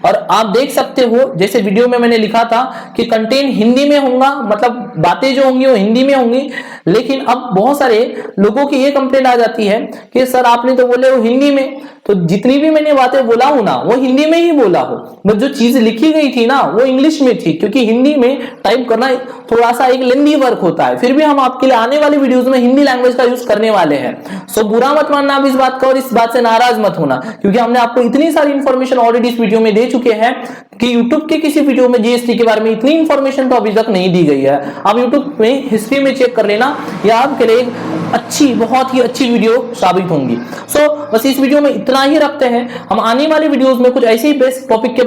और आप देख सकते हो जैसे वीडियो में मैंने लिखा था कि कंटेंट हिंदी में होगा, मतलब बातें जो होंगी वो हिंदी में होंगी। लेकिन अब बहुत सारे लोगों की ये कंप्लेंट आ जाती है कि सर आपने तो बोले वो हिंदी में, तो जितनी भी मैंने बातें बोला हूं ना वो हिंदी में ही बोला हो, बट जो चीज लिखी गई थी ना वो इंग्लिश में थी, क्योंकि हिंदी में टाइप करना थोड़ा सा एक लेंदी वर्क होता है। फिर भी हम आपके लिए आने वाली वीडियोस में हिंदी लैंग्वेज का यूज करने वाले हैं। सो बुरा मत मानना आप इस बात का और इस बात से नाराज मत होना, क्योंकि हमने आपको इतनी सारी इंफॉर्मेशन ऑलरेडी इस वीडियो में दे चुके हैं कि यूट्यूब के किसी वीडियो में जीएसटी के बारे में इतनी इंफॉर्मेशन तो अभी तक नहीं दी गई है। आप यूट्यूब में हिस्ट्री में चेक कर लेना, यह आपके लिए अच्छी, बहुत ही अच्छी वीडियो साबित होंगी। सो बस इस वीडियो में इतना ही रखते हैं। हम आने वाली वीडियोस में कुछ ऐसे ही बेस्ट टॉपिक के